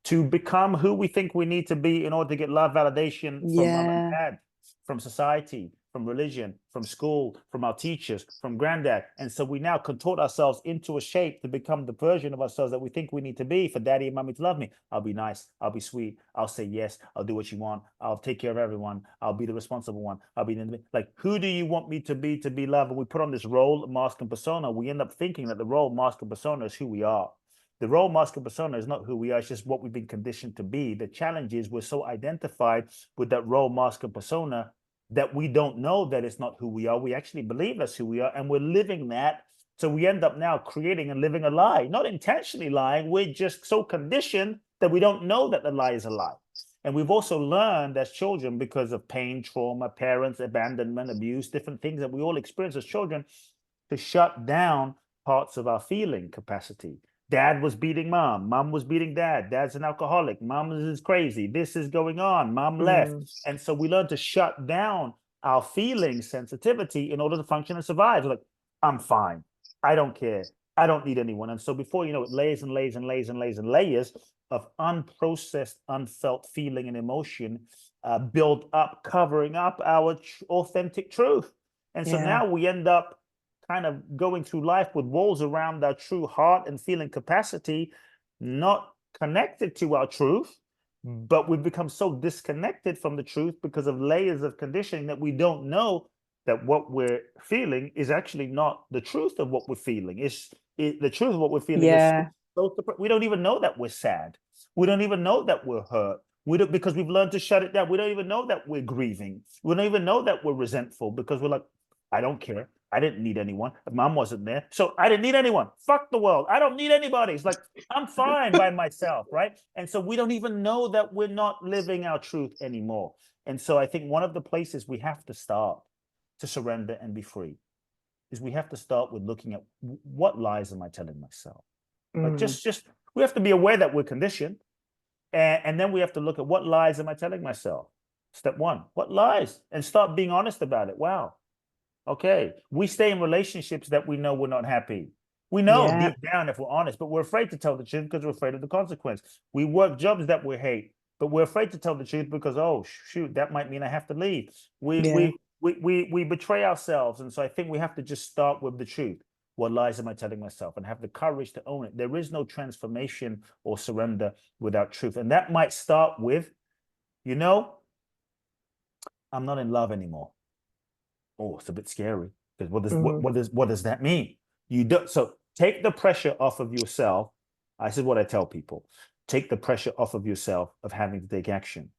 B: to become who we think we need to be in order to get love validation from mom and
A: Yeah.
B: dad, from society, from religion, from school, from our teachers, from granddad. And so we now contort ourselves into a shape to become the version of ourselves that we think we need to be for daddy and mommy to love me. I'll be nice. I'll be sweet. I'll say yes. I'll do what you want. I'll take care of everyone. I'll be the responsible one. I'll be like, who do you want me to be loved? And we put on this role, mask, and persona. We end up thinking that the role, mask, and persona is who we are. The role, mask, and persona is not who we are. It's just what we've been conditioned to be. The challenge is we're so identified with that role, mask, and persona that we don't know that it's not who we are. We actually believe that's who we are, and we're living that. So we end up now creating and living a lie, not intentionally lying. We're just so conditioned that we don't know that the lie is a lie. And we've also learned as children, because of pain, trauma, parents, abandonment, abuse, different things that we all experience as children, to shut down parts of our feeling capacity. Dad was beating mom. Mom was beating dad. Dad's an alcoholic. Mom is crazy. This is going on. Mom left. And so we learn to shut down our feeling sensitivity in order to function and survive. Like, I'm fine. I don't care. I don't need anyone. And so before you know it, layers and layers and layers and layers and layers of unprocessed, unfelt feeling and emotion build up, covering up our authentic truth. And so now we end up kind of going through life with walls around our true heart and feeling capacity, not connected to our truth, but we've become so disconnected from the truth because of layers of conditioning that we don't know that what we're feeling is actually not the truth of what we're feeling. The truth of what we're feeling is we don't even know that we're sad. We don't even know that we're hurt. We don't, because we've learned to shut it down. We don't even know that we're grieving. We don't even know that we're resentful because we're like, I don't care. I didn't need anyone. Mom wasn't there. So I didn't need anyone. Fuck the world. I don't need anybody. It's like, I'm fine by myself, right? And so we don't even know that we're not living our truth anymore. And so I think one of the places we have to start to surrender and be free is we have to start with looking at what lies am I telling myself? Like just we have to be aware that we're conditioned. And then we have to look at what lies am I telling myself? Step one, what lies? And start being honest about it. Wow. Okay, we stay in relationships that we know we're not happy. We know deep down if we're honest, but we're afraid to tell the truth because we're afraid of the consequence. We work jobs that we hate, but we're afraid to tell the truth because, oh shoot, that might mean I have to leave. We betray ourselves, and so I think we have to just start with the truth. What lies am I telling myself? And have the courage to own it. There is no transformation or surrender without truth, and that might start with, I'm not in love anymore. Oh, it's a bit scary because what does that mean? So take the pressure off of yourself. This is what I tell people: take the pressure off of yourself of having to take action.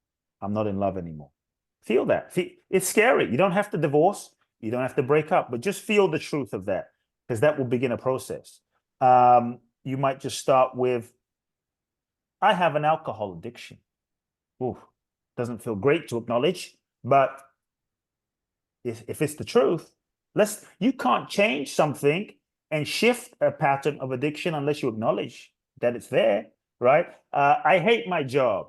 B: I'm not in love anymore. Feel that. It's scary. You don't have to divorce. You don't have to break up, but just feel the truth of that, because that will begin a process. You might just start with, I have an alcohol addiction. Ooh, doesn't feel great to acknowledge, but if it's the truth, you can't change something and shift a pattern of addiction unless you acknowledge that it's there, right? I hate my job.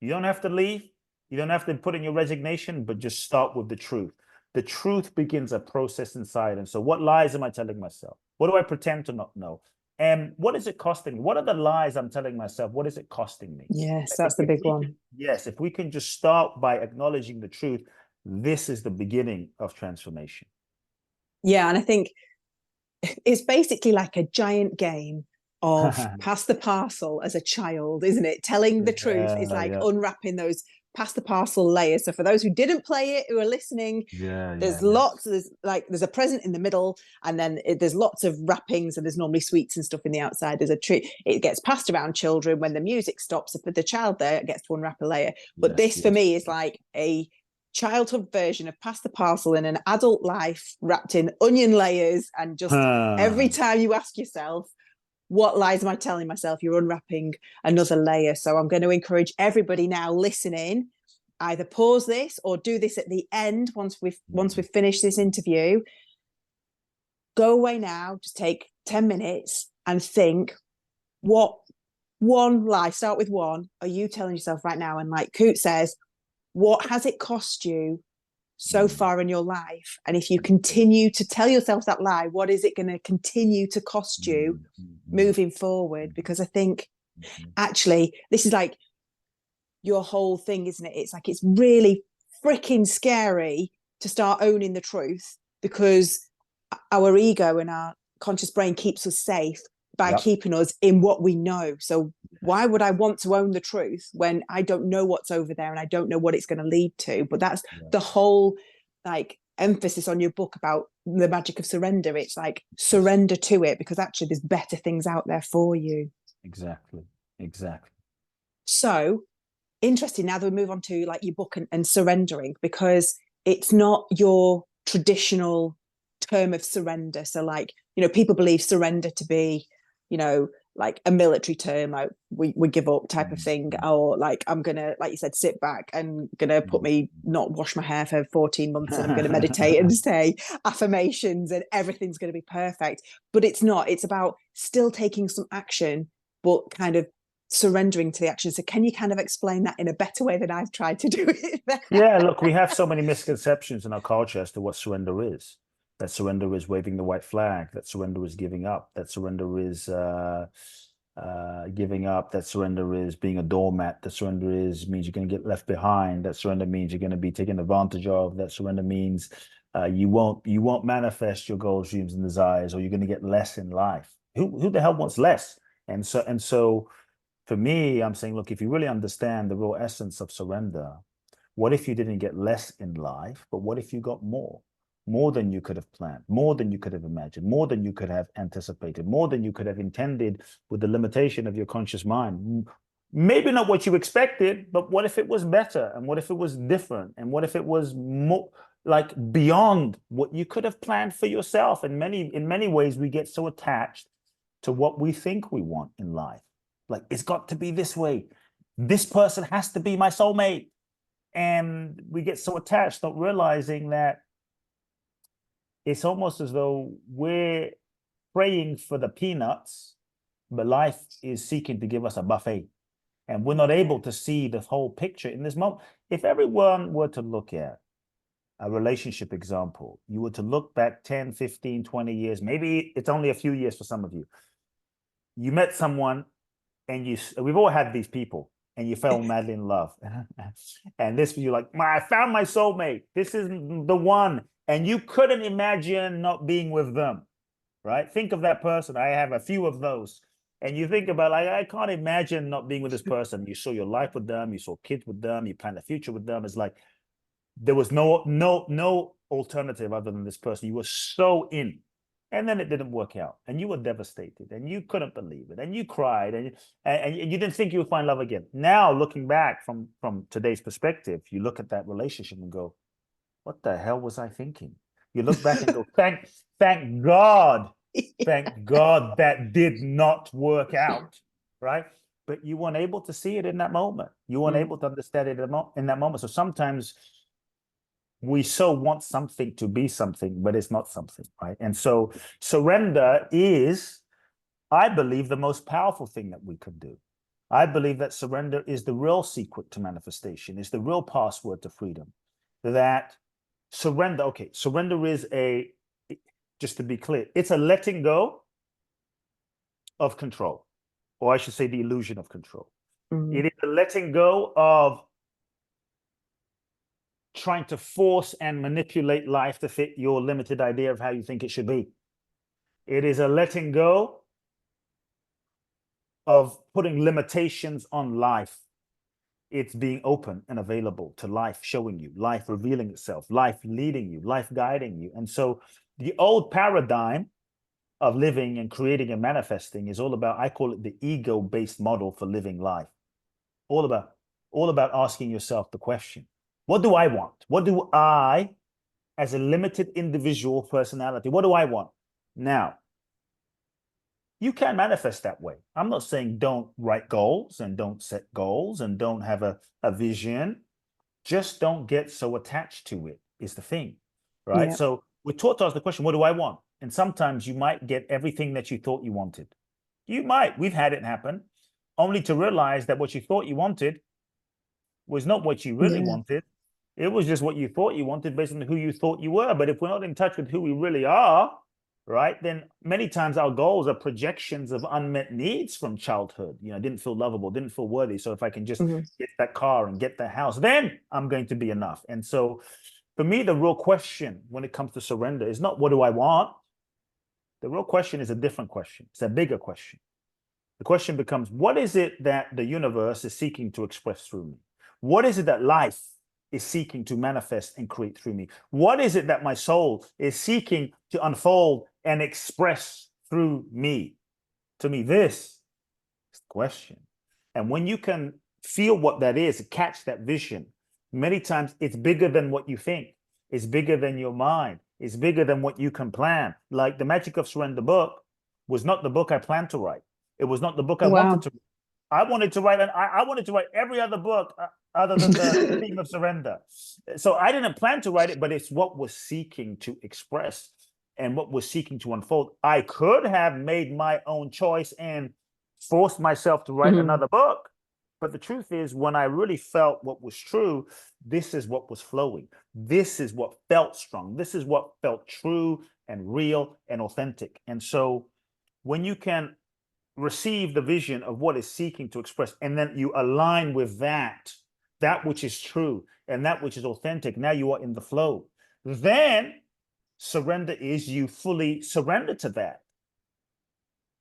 B: You don't have to leave. You don't have to put in your resignation, but just start with the truth. The truth begins a process inside. And so what lies am I telling myself? What do I pretend to not know? And what is it costing me? What are the lies I'm telling myself? What is it costing me?
A: Yes, that's the big one.
B: Yes, if we can just start by acknowledging the truth, this is the beginning of transformation.
A: Yeah, and I think it's basically like a giant game of pass the parcel as a child, isn't it? Telling the truth is like unwrapping those pass the parcel layers. So for those who didn't play it, who are listening, there's a present in the middle, and then there's lots of wrappings, and there's normally sweets and stuff in the outside. There's a treat. It gets passed around children. When the music stops, the child there gets to unwrap a layer. But this for me is like a childhood version of Pass the Parcel in an adult life wrapped in onion layers. And just every time you ask yourself, what lies am I telling myself? You're unwrapping another layer. So I'm going to encourage everybody now listening, either pause this or do this at the end once we've finished this interview. Go away now, just take 10 minutes and think, what one lie, start with one, are you telling yourself right now? And like Kute says, what has it cost you so far in your life? And if you continue to tell yourself that lie, what is it going to continue to cost you moving forward? Because I think actually this is like your whole thing, isn't it? It's like, it's really freaking scary to start owning the truth, because our ego and our conscious brain keeps us safe by keeping us in what we know. So why would I want to own the truth when I don't know what's over there and I don't know what it's going to lead to? But that's the whole like emphasis on your book about the magic of surrender. It's like, surrender to it, because actually there's better things out there for you.
B: Exactly.
A: So interesting, now that we move on to like your book and surrendering, because it's not your traditional term of surrender. So like, you know, people believe surrender to be, you know, like a military term, like we give up type of thing, or like, I'm gonna, like you said, sit back and gonna not wash my hair for 14 months and I'm gonna meditate and say affirmations and everything's gonna be perfect. But it's not. It's about still taking some action, but kind of surrendering to the action. So can you kind of explain that in a better way than I've tried to do it?
B: Yeah, look, we have so many misconceptions in our culture as to what surrender is. That surrender is waving the white flag. That surrender is giving up. That surrender is giving up. That surrender is being a doormat. That surrender means you're going to get left behind. That surrender means you're going to be taken advantage of. That surrender means you won't manifest your goals, dreams, and desires, or you're going to get less in life. Who the hell wants less? And so for me, I'm saying, look, if you really understand the real essence of surrender, what if you didn't get less in life, but what if you got more? More than you could have planned, more than you could have imagined, more than you could have anticipated, more than you could have intended with the limitation of your conscious mind. Maybe not what you expected, but what if it was better? And what if it was different? And what if it was more like beyond what you could have planned for yourself? In many ways, we get so attached to what we think we want in life. Like, it's got to be this way. This person has to be my soulmate. And we get so attached, not realizing that it's almost as though we're praying for the peanuts, but life is seeking to give us a buffet. And we're not able to see the whole picture in this moment. If everyone were to look at a relationship example, you were to look back 10, 15, 20 years, maybe it's only a few years for some of you. You met someone and we've all had these people, and you fell madly in love. And you're like, I found my soulmate. This is the one. And you couldn't imagine not being with them, right? Think of that person. I have a few of those. And you think about, like, I can't imagine not being with this person. You saw your life with them. You saw kids with them. You planned a future with them. It's like there was no alternative other than this person. You were so in. And then it didn't work out. And you were devastated. And you couldn't believe it. And you cried. And you didn't think you would find love again. Now, looking back from today's perspective, you look at that relationship and go, what the hell was I thinking? You look back and go, thank God, thank God that did not work out, right? But you weren't able to see it in that moment. You weren't able to understand it in that moment. So sometimes we so want something to be something, but it's not something, right? And so surrender is, I believe, the most powerful thing that we could do. I believe that surrender is the real secret to manifestation, is the real password to freedom. That surrender is just to be clear, it's a letting go of control, or I should say the illusion of control. It is a letting go of trying to force and manipulate life to fit your limited idea of how you think it should be. It is a letting go of putting limitations on life. It's being open and available to life showing you, life revealing itself, life leading you, life guiding you. And so the old paradigm of living and creating and manifesting is all about, I call it the ego-based model for living life. All about asking yourself the question, What do I want? What do I, as a limited individual personality, what do I want? Now, you can manifest that way. I'm not saying don't write goals and don't set goals and don't have a vision. Just don't get so attached to it, is the thing, right?
A: Yeah.
B: So we're taught to ask the question, what do I want? And sometimes you might get everything that you thought you wanted. You might. We've had it happen, only to realize that what you thought you wanted was not what you really
A: Yeah.
B: wanted. It was just what you thought you wanted based on who you thought you were. But if we're not in touch with who we really are, right, then many times our goals are projections of unmet needs from childhood. Didn't feel lovable, didn't feel worthy. So if I can just
A: Mhm.
B: get that car and get that house, then I'm going to be enough. And so for me, the real question when it comes to surrender is not what do I want? The real question is a different question. It's a bigger question. The question becomes, what is it that the universe is seeking to express through me? What is it that life is seeking to manifest and create through me? What is it that my soul is seeking to unfold and express through me? To me, this is the question. And when you can feel what that is, catch that vision, many times it's bigger than what you think. It's bigger than your mind. It's bigger than what you can plan. Like the Magic of Surrender book was not the book I planned to write. It was not the book I wanted
A: Wow.
B: to. I wanted to write, and I wanted to write every other book other than the theme of surrender. So I didn't plan to write it, but it's what we're seeking to express and what we're seeking to unfold. I could have made my own choice and forced myself to write
A: Mhm.
B: another book. But the truth is, when I really felt what was true, this is what was flowing. This is what felt strong. This is what felt true and real and authentic. And so when you can receive the vision of what is seeking to express, and then you align with that which is true and that which is authentic, now you are in the flow. Then surrender is you fully surrender to that.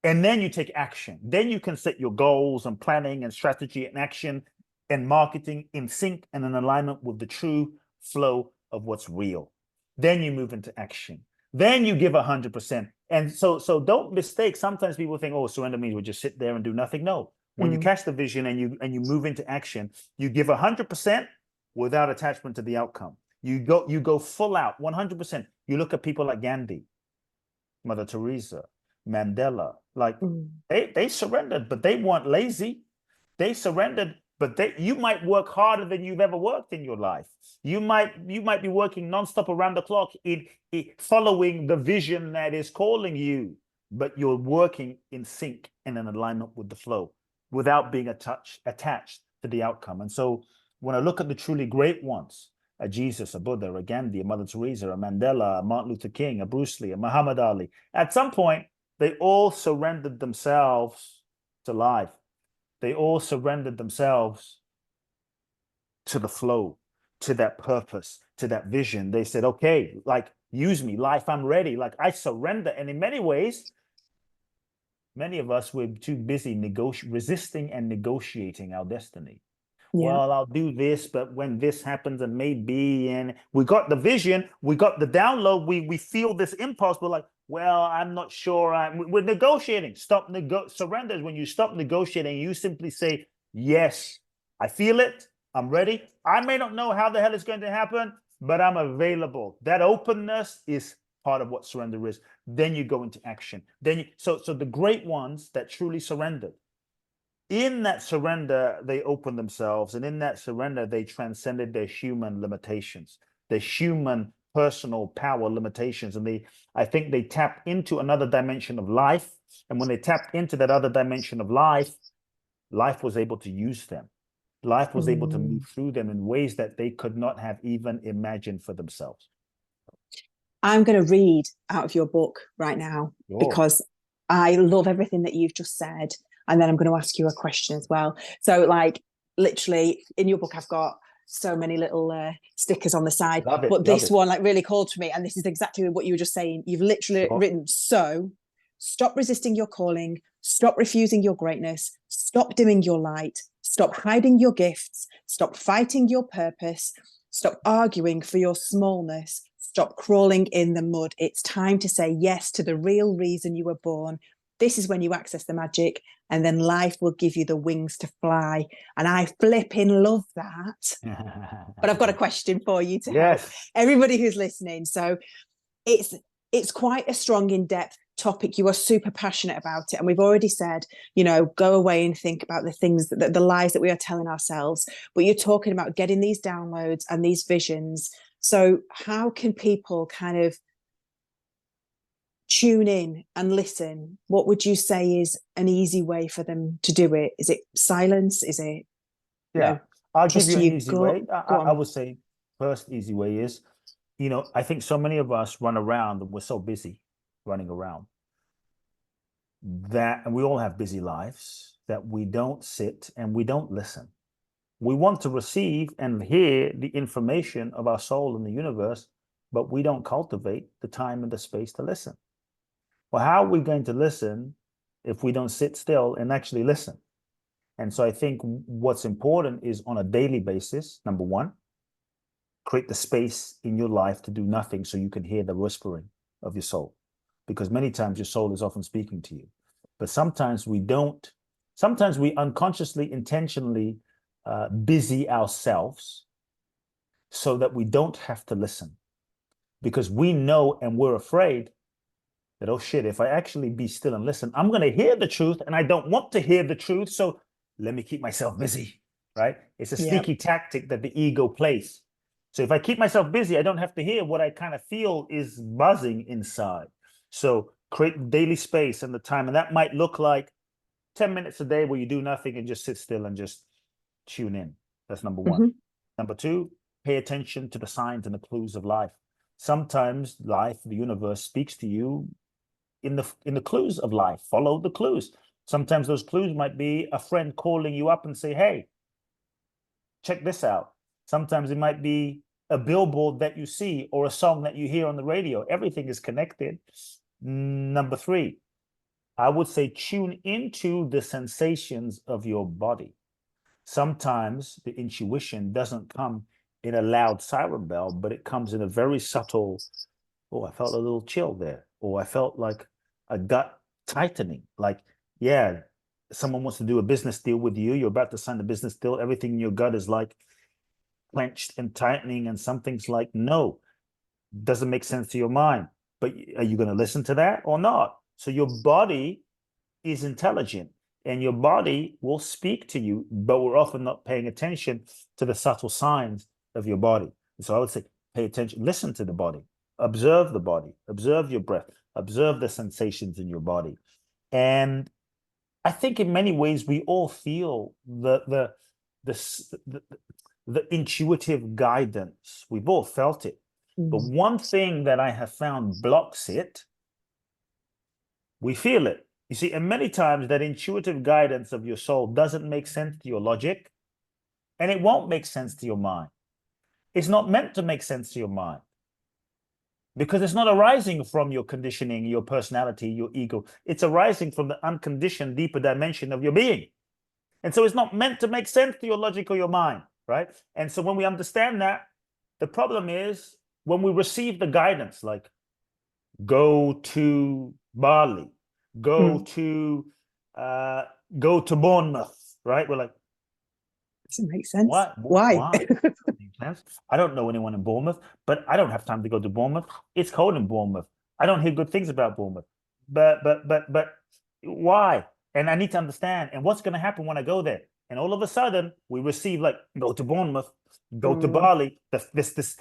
B: And then you take action. Then you can set your goals and planning and strategy and action and marketing in sync and in alignment with the true flow of what's real. Then you move into action. Then you give 100%. And so don't mistake. Sometimes people think, oh, surrender means we'll just sit there and do nothing. No. When you
A: Mm.
B: catch the vision and you move into action, you give 100% without attachment to the outcome. You go full out, 100%. You look at people like Gandhi, Mother Teresa, Mandela, like
A: Mm.
B: they surrendered, but they weren't lazy. They surrendered, but you might work harder than you've ever worked in your life. You might be working nonstop around the clock in following the vision that is calling you, but you're working in sync and in alignment with the flow without being attached to the outcome. And so when I look at the truly great ones, a Jesus, a Buddha, a Gandhi, a Mother Teresa, a Mandela, a Martin Luther King, a Bruce Lee, a Muhammad Ali, at some point, they all surrendered themselves to life. They all surrendered themselves to the flow, to that purpose, to that vision. They said, okay, like, use me, life, I'm ready. Like, I surrender. And in many ways, many of us were too busy resisting and negotiating our destiny.
A: Yeah.
B: Well, I'll do this, but when this happens and maybe, and we got the vision, we got the download, we feel this impulse, we're like, well, I'm not sure. We're negotiating. Surrender is when you stop negotiating, you simply say, yes, I feel it, I'm ready. I may not know how the hell it's going to happen, but I'm available. That openness is part of what surrender is. Then you go into action. So the great ones that truly surrendered, in that surrender, they opened themselves. And in that surrender, they transcended their human limitations, their human personal power limitations. And I think they tapped into another dimension of life. And when they tapped into that other dimension of life, life was able to use them. Life was able to
A: Mm.
B: move through them in ways that they could not have even imagined for themselves.
A: I'm going to read out of your book right now
B: Sure.
A: because I love everything that you've just said. And then I'm going to ask you a question as well. So, like, literally in your book, I've got so many little stickers on the side,
B: Love it.
A: but
B: Love
A: this
B: it.
A: one like really called to me. And this is exactly what you were just saying. You've literally
B: Sure.
A: written, so stop resisting your calling, stop refusing your greatness, stop dimming your light, stop hiding your gifts, stop fighting your purpose, stop arguing for your smallness, stop crawling in the mud. It's time to say yes to the real reason you were born. this is when you access the magic, and then life will give you the wings to fly. And I flipping love that. But I've got a question for you to help everybody who's listening. So it's quite a strong, in-depth topic. You are super passionate about it, and we've already said, go away and think about the things that the lies that we are telling ourselves. But you're talking about getting these downloads and these visions. So how can people kind of tune in and listen? What would you say is an easy way for them to do it? Is it silence? Is it
B: I'll give you an easy
A: gut?
B: way. I would say first easy way is, I think so many of us run around and we're so busy running around and we all have busy lives, that we don't sit and we don't listen. We want to receive and hear the information of our soul in the universe, but we don't cultivate the time and the space to listen. Well, how are we going to listen if we don't sit still and actually listen? And so I think what's important is, on a daily basis, number one, create the space in your life to do nothing so you can hear the whispering of your soul. Because many times your soul is often speaking to you. But sometimes we don't. Sometimes we unconsciously, intentionally busy ourselves so that we don't have to listen. Because we know and we're afraid that, oh shit, if I actually be still and listen, I'm going to hear the truth, and I don't want to hear the truth. So let me keep myself busy, right? It's a sneaky tactic that the ego plays. So if I keep myself busy, I don't have to hear what I kind of feel is buzzing inside. So create daily space and the time. And that might look like 10 minutes a day where you do nothing and just sit still and just tune in. That's number one. Mm-hmm. Number two, pay attention to the signs and the clues of life. Sometimes life, the universe, speaks to you in the clues of life. Follow the clues. Sometimes those clues might be a friend calling you up and say, hey, check this out. Sometimes it might be a billboard that you see or a song that you hear on the radio. Everything is connected. Number three, I would say tune into the sensations of your body. Sometimes the intuition doesn't come in a loud siren bell, but it comes in a very subtle, oh, I felt a little chill there. Or I felt like a gut tightening. Like, yeah, someone wants to do a business deal with you. You're about to sign a business deal. Everything in your gut is like clenched and tightening, and something's like, no, doesn't make sense to your mind. But are you going to listen to that or not? So your body is intelligent and your body will speak to you, but we're often not paying attention to the subtle signs of your body. So I would say, pay attention, listen to the body, observe the body, observe your breath, observe the sensations in your body. And I think in many ways we all feel the intuitive guidance. We've all felt it. But one thing that I have found blocks it, we feel it. You see, and many times that intuitive guidance of your soul doesn't make sense to your logic, and it won't make sense to your mind. It's not meant to make sense to your mind because it's not arising from your conditioning, your personality, your ego. It's arising from the unconditioned, deeper dimension of your being. And so it's not meant to make sense to your logic or your mind, right? And so when we understand that, the problem is when we receive the guidance, like go to Bali, go to Bournemouth, right? We're like,
A: doesn't make sense.
B: What?
A: Why?
B: I don't know anyone in Bournemouth, but I don't have time to go to Bournemouth. It's cold in Bournemouth. I don't hear good things about Bournemouth. But why? And I need to understand. And what's going to happen when I go there? And all of a sudden, we receive like, go to Bournemouth, go to Bali, this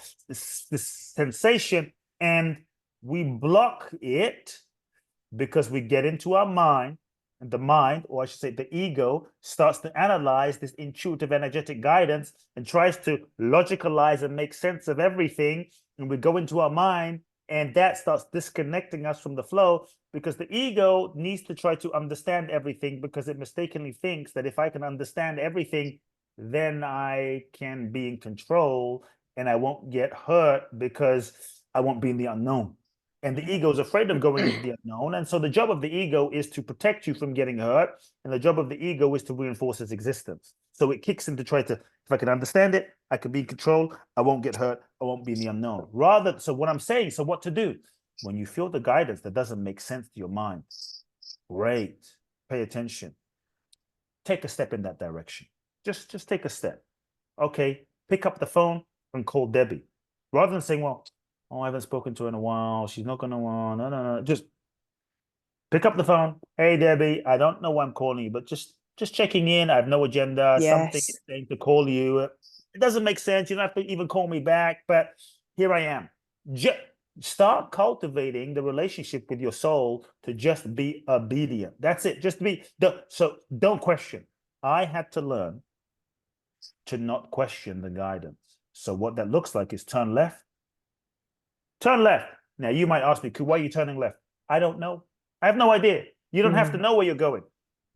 B: sensation, and we block it because we get into our mind, and the mind, or I should say the ego, starts to analyze this intuitive energetic guidance and tries to logicalize and make sense of everything. And we go into our mind, and that starts disconnecting us from the flow because the ego needs to try to understand everything because it mistakenly thinks that if I can understand everything, then I can be in control and I won't get hurt because I won't be in the unknown. And the ego is afraid of going into the unknown. And so the job of the ego is to protect you from getting hurt. And the job of the ego is to reinforce its existence. So it kicks in to try to, if I can understand it, I can be in control. I won't get hurt. I won't be in the unknown. Rather, so what I'm saying, so what to do? When you feel the guidance that doesn't make sense to your mind, Great. Pay attention. Take a step in that direction. Just take a step. Okay, pick up the phone and call Debbie. Rather than saying, well, oh, I haven't spoken to her in a while. She's not going to want, no. Just pick up the phone. Hey, Debbie, I don't know why I'm calling you, but just checking in. I have no agenda. Something
A: Yes.
B: is saying to call you. It doesn't make sense. You don't have to even call me back, but here I am. Just start cultivating the relationship with your soul to just be obedient. That's it. Just be so don't question. I had to learn to not question the guidance. So what that looks like is turn left. Turn left. Now you might ask me, why are you turning left? I don't know. I have no idea. You don't have to know where you're going.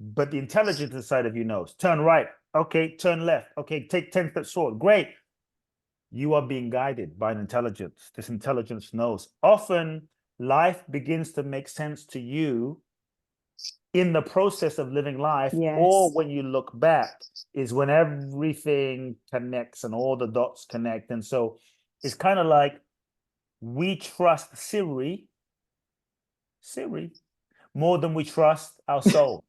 B: But the intelligence inside of you knows. Turn right. Okay, turn left. Okay, take 10 steps forward. Great. You are being guided by an intelligence. This intelligence knows. Often life begins to make sense to you in the process of living life, or when you look back, is when everything connects and all the dots connect. And so it's kind of like we trust Siri more than we trust our soul.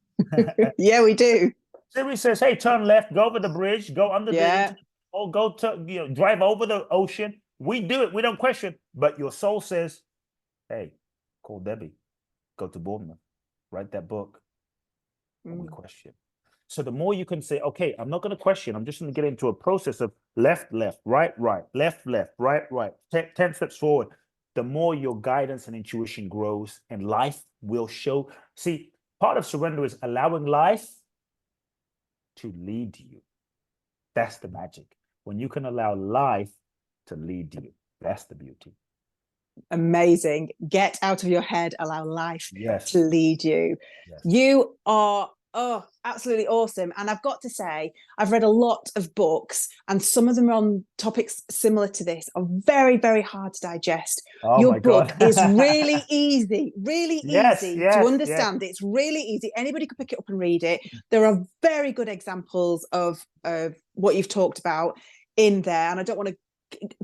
A: Yeah, we do.
B: Siri says, hey, turn left, go over the bridge, go under the internet, or go to, drive over the ocean. We do it. We don't question. But your soul says, hey, call Debbie, go to Bournemouth, write that book. And we question. So the more you can say, okay, I'm not going to question. I'm just going to get into a process of left, right, left, right, 10 steps forward. The more your guidance and intuition grows, and life will show. See, part of surrender is allowing life to lead you. That's the magic. When you can allow life to lead you, that's the beauty.
A: Amazing. Get out of your head, allow life to lead you.
B: Yes.
A: You are absolutely awesome. And I've got to say, I've read a lot of books, and some of them are on topics similar to this, are very, very hard to digest. Your book is really easy, easy to understand. It's really easy. Anybody could pick it up and read it. There are very good examples of what you've talked about in there. And I don't want to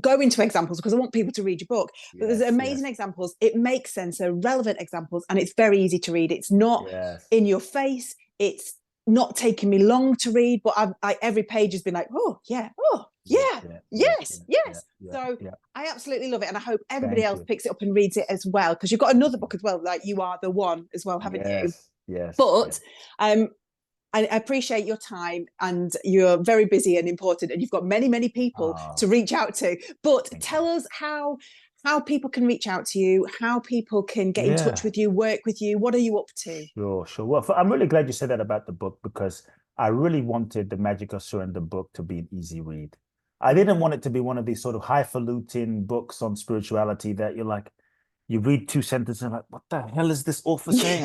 A: go into examples because I want people to read your book, but there's amazing examples. It makes sense. They're relevant examples, and it's very easy to read. It's not in your face. It's not taking me long to read, but every page has been like, yes. So I absolutely love it, and I hope everybody else picks it up and reads it as well, because you've got another book as well, like You Are the One as well, haven't you? But I appreciate your time, and you're very busy and important, and you've got many, many people to reach out to. But tell us how people can reach out to you, how people can get in touch with you, work with you. What are you up to?
B: Sure. Well, I'm really glad you said that about the book, because I really wanted the Magic of Surrender book to be an easy read. I didn't want it to be one of these sort of highfalutin books on spirituality that you're like, you read 2 sentences and like, what the hell is this author saying?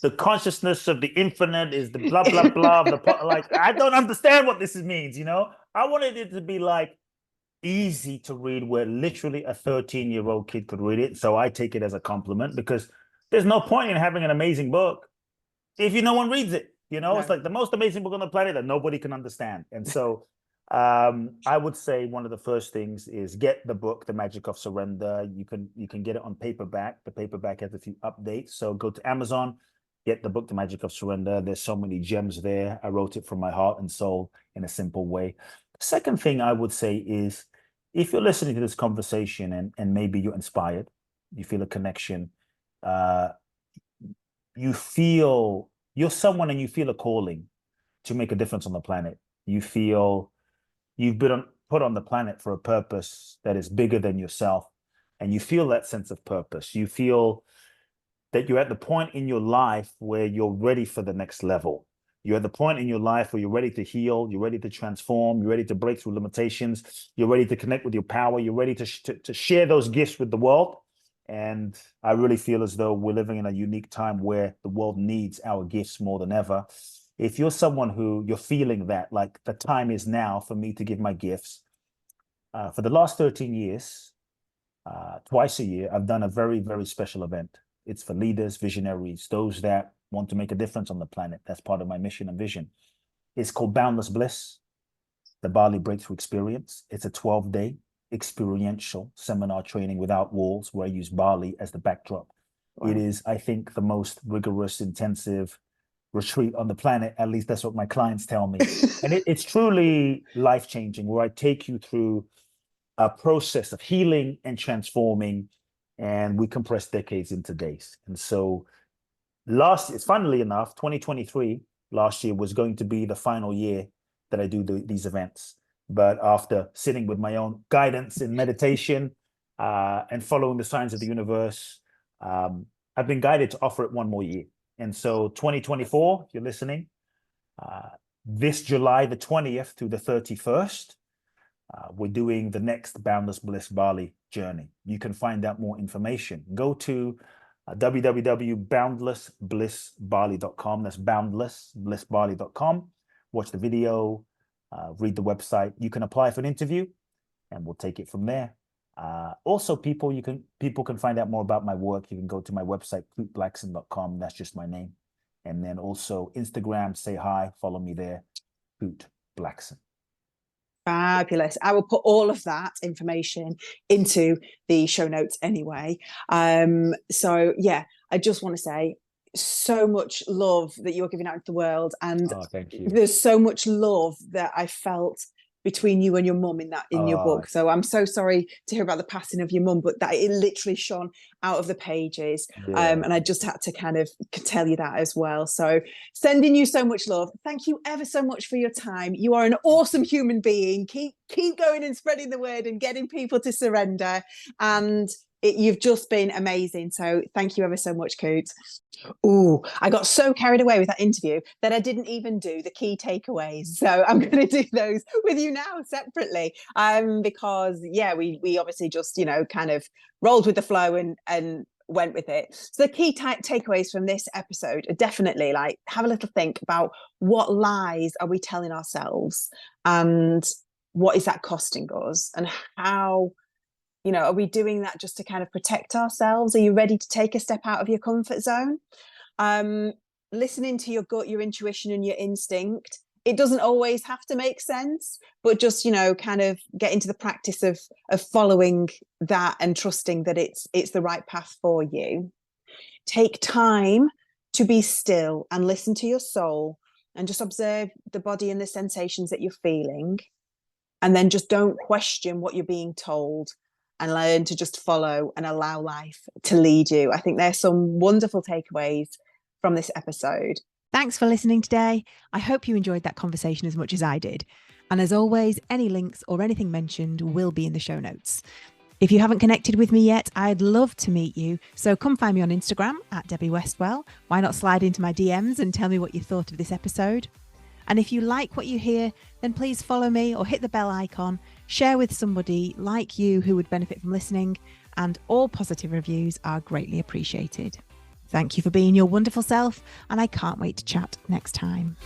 B: The consciousness of the infinite is the blah, blah, blah. Like, I don't understand what this means, I wanted it to be like easy to read, where literally a 13-year-old kid could read it. So I take it as a compliment, because there's no point in having an amazing book if no one reads it. It's like the most amazing book on the planet that nobody can understand. And so I would say one of the first things is get the book, The Magic of Surrender. You can get it on paperback. The paperback has a few updates. So go to Amazon, get the book, The Magic of Surrender. There's so many gems there. I wrote it from my heart and soul in a simple way. The second thing I would say is, if you're listening to this conversation and maybe you're inspired, you feel a connection, you feel you're someone and you feel a calling to make a difference on the planet. You feel you've been put on the planet for a purpose that is bigger than yourself, and you feel that sense of purpose. You feel that you're at the point in your life where you're ready for the next level. You're at the point in your life where you're ready to heal, you're ready to transform, you're ready to break through limitations, you're ready to connect with your power, you're ready to share those gifts with the world. And I really feel as though we're living in a unique time where the world needs our gifts more than ever. If you're someone who you're feeling that, like, the time is now for me to give my gifts, for the last 13 years, twice a year, I've done a very, very special event. It's for leaders, visionaries, those that want to make a difference on the planet. That's part of my mission and vision. It's called Boundless Bliss, the Bali Breakthrough Experience. It's a 12-day experiential seminar training without walls, where I use Bali as the backdrop.
A: Wow.
B: It is, I think, the most rigorous, intensive retreat on the planet. At least that's what my clients tell me. And it's truly life-changing, where I take you through a process of healing and transforming, and we compress decades into days. And so funnily enough, 2023, last year, was going to be the final year that I do these events. But after sitting with my own guidance and meditation and following the signs of the universe, I've been guided to offer it one more year. And so 2024, if you're listening, this July the 20th to the 31st, we're doing the next Boundless Bliss Bali journey. You can find out more information. Go to www.boundlessblissbali.com. That's boundlessblissbali.com. Watch the video, read the website. You can apply for an interview, and we'll take it from there. Also, people can find out more about my work. You can go to my website, kuteblackson.com. That's just my name. And then also Instagram, say hi, follow me there, Kute Blackson.
A: Fabulous. I will put all of that information into the show notes anyway. So yeah, I just want to say so much love that you're giving out to the world. And
B: thank you.
A: There's so much love that I felt between you and your mum in your book. So I'm so sorry to hear about the passing of your mum, but that it literally shone out of the pages.
B: Yeah.
A: And I just had to kind of tell you that as well. So sending you so much love. Thank you ever so much for your time. You are an awesome human being. Keep going and spreading the word and getting people to surrender. And you've just been amazing. So thank you ever so much, Kute. Oh, I got so carried away with that interview that I didn't even do the key takeaways. So I'm going to do those with you now separately. Because yeah, we obviously just, kind of rolled with the flow and went with it. So the key takeaways from this episode are definitely like, have a little think about what lies are we telling ourselves, and what is that costing us, and how, are we doing that just to kind of protect ourselves? Are you ready to take a step out of your comfort zone? Listening to your gut, your intuition, and your instinct. It doesn't always have to make sense, but just, kind of get into the practice of following that and trusting that it's the right path for you. Take time to be still and listen to your soul and just observe the body and the sensations that you're feeling. And then just don't question what you're being told, and learn to just follow and allow life to lead you. I think there's some wonderful takeaways from this episode.
C: Thanks for listening today. I hope you enjoyed that conversation as much as I did. And as always, any links or anything mentioned will be in the show notes. If you haven't connected with me yet, I'd love to meet you. So come find me on Instagram at Debbie Westwell. Why not slide into my DMs and tell me what you thought of this episode? And if you like what you hear, then please follow me or hit the bell icon, share with somebody like you who would benefit from listening, and all positive reviews are greatly appreciated. Thank you for being your wonderful self, and I can't wait to chat next time.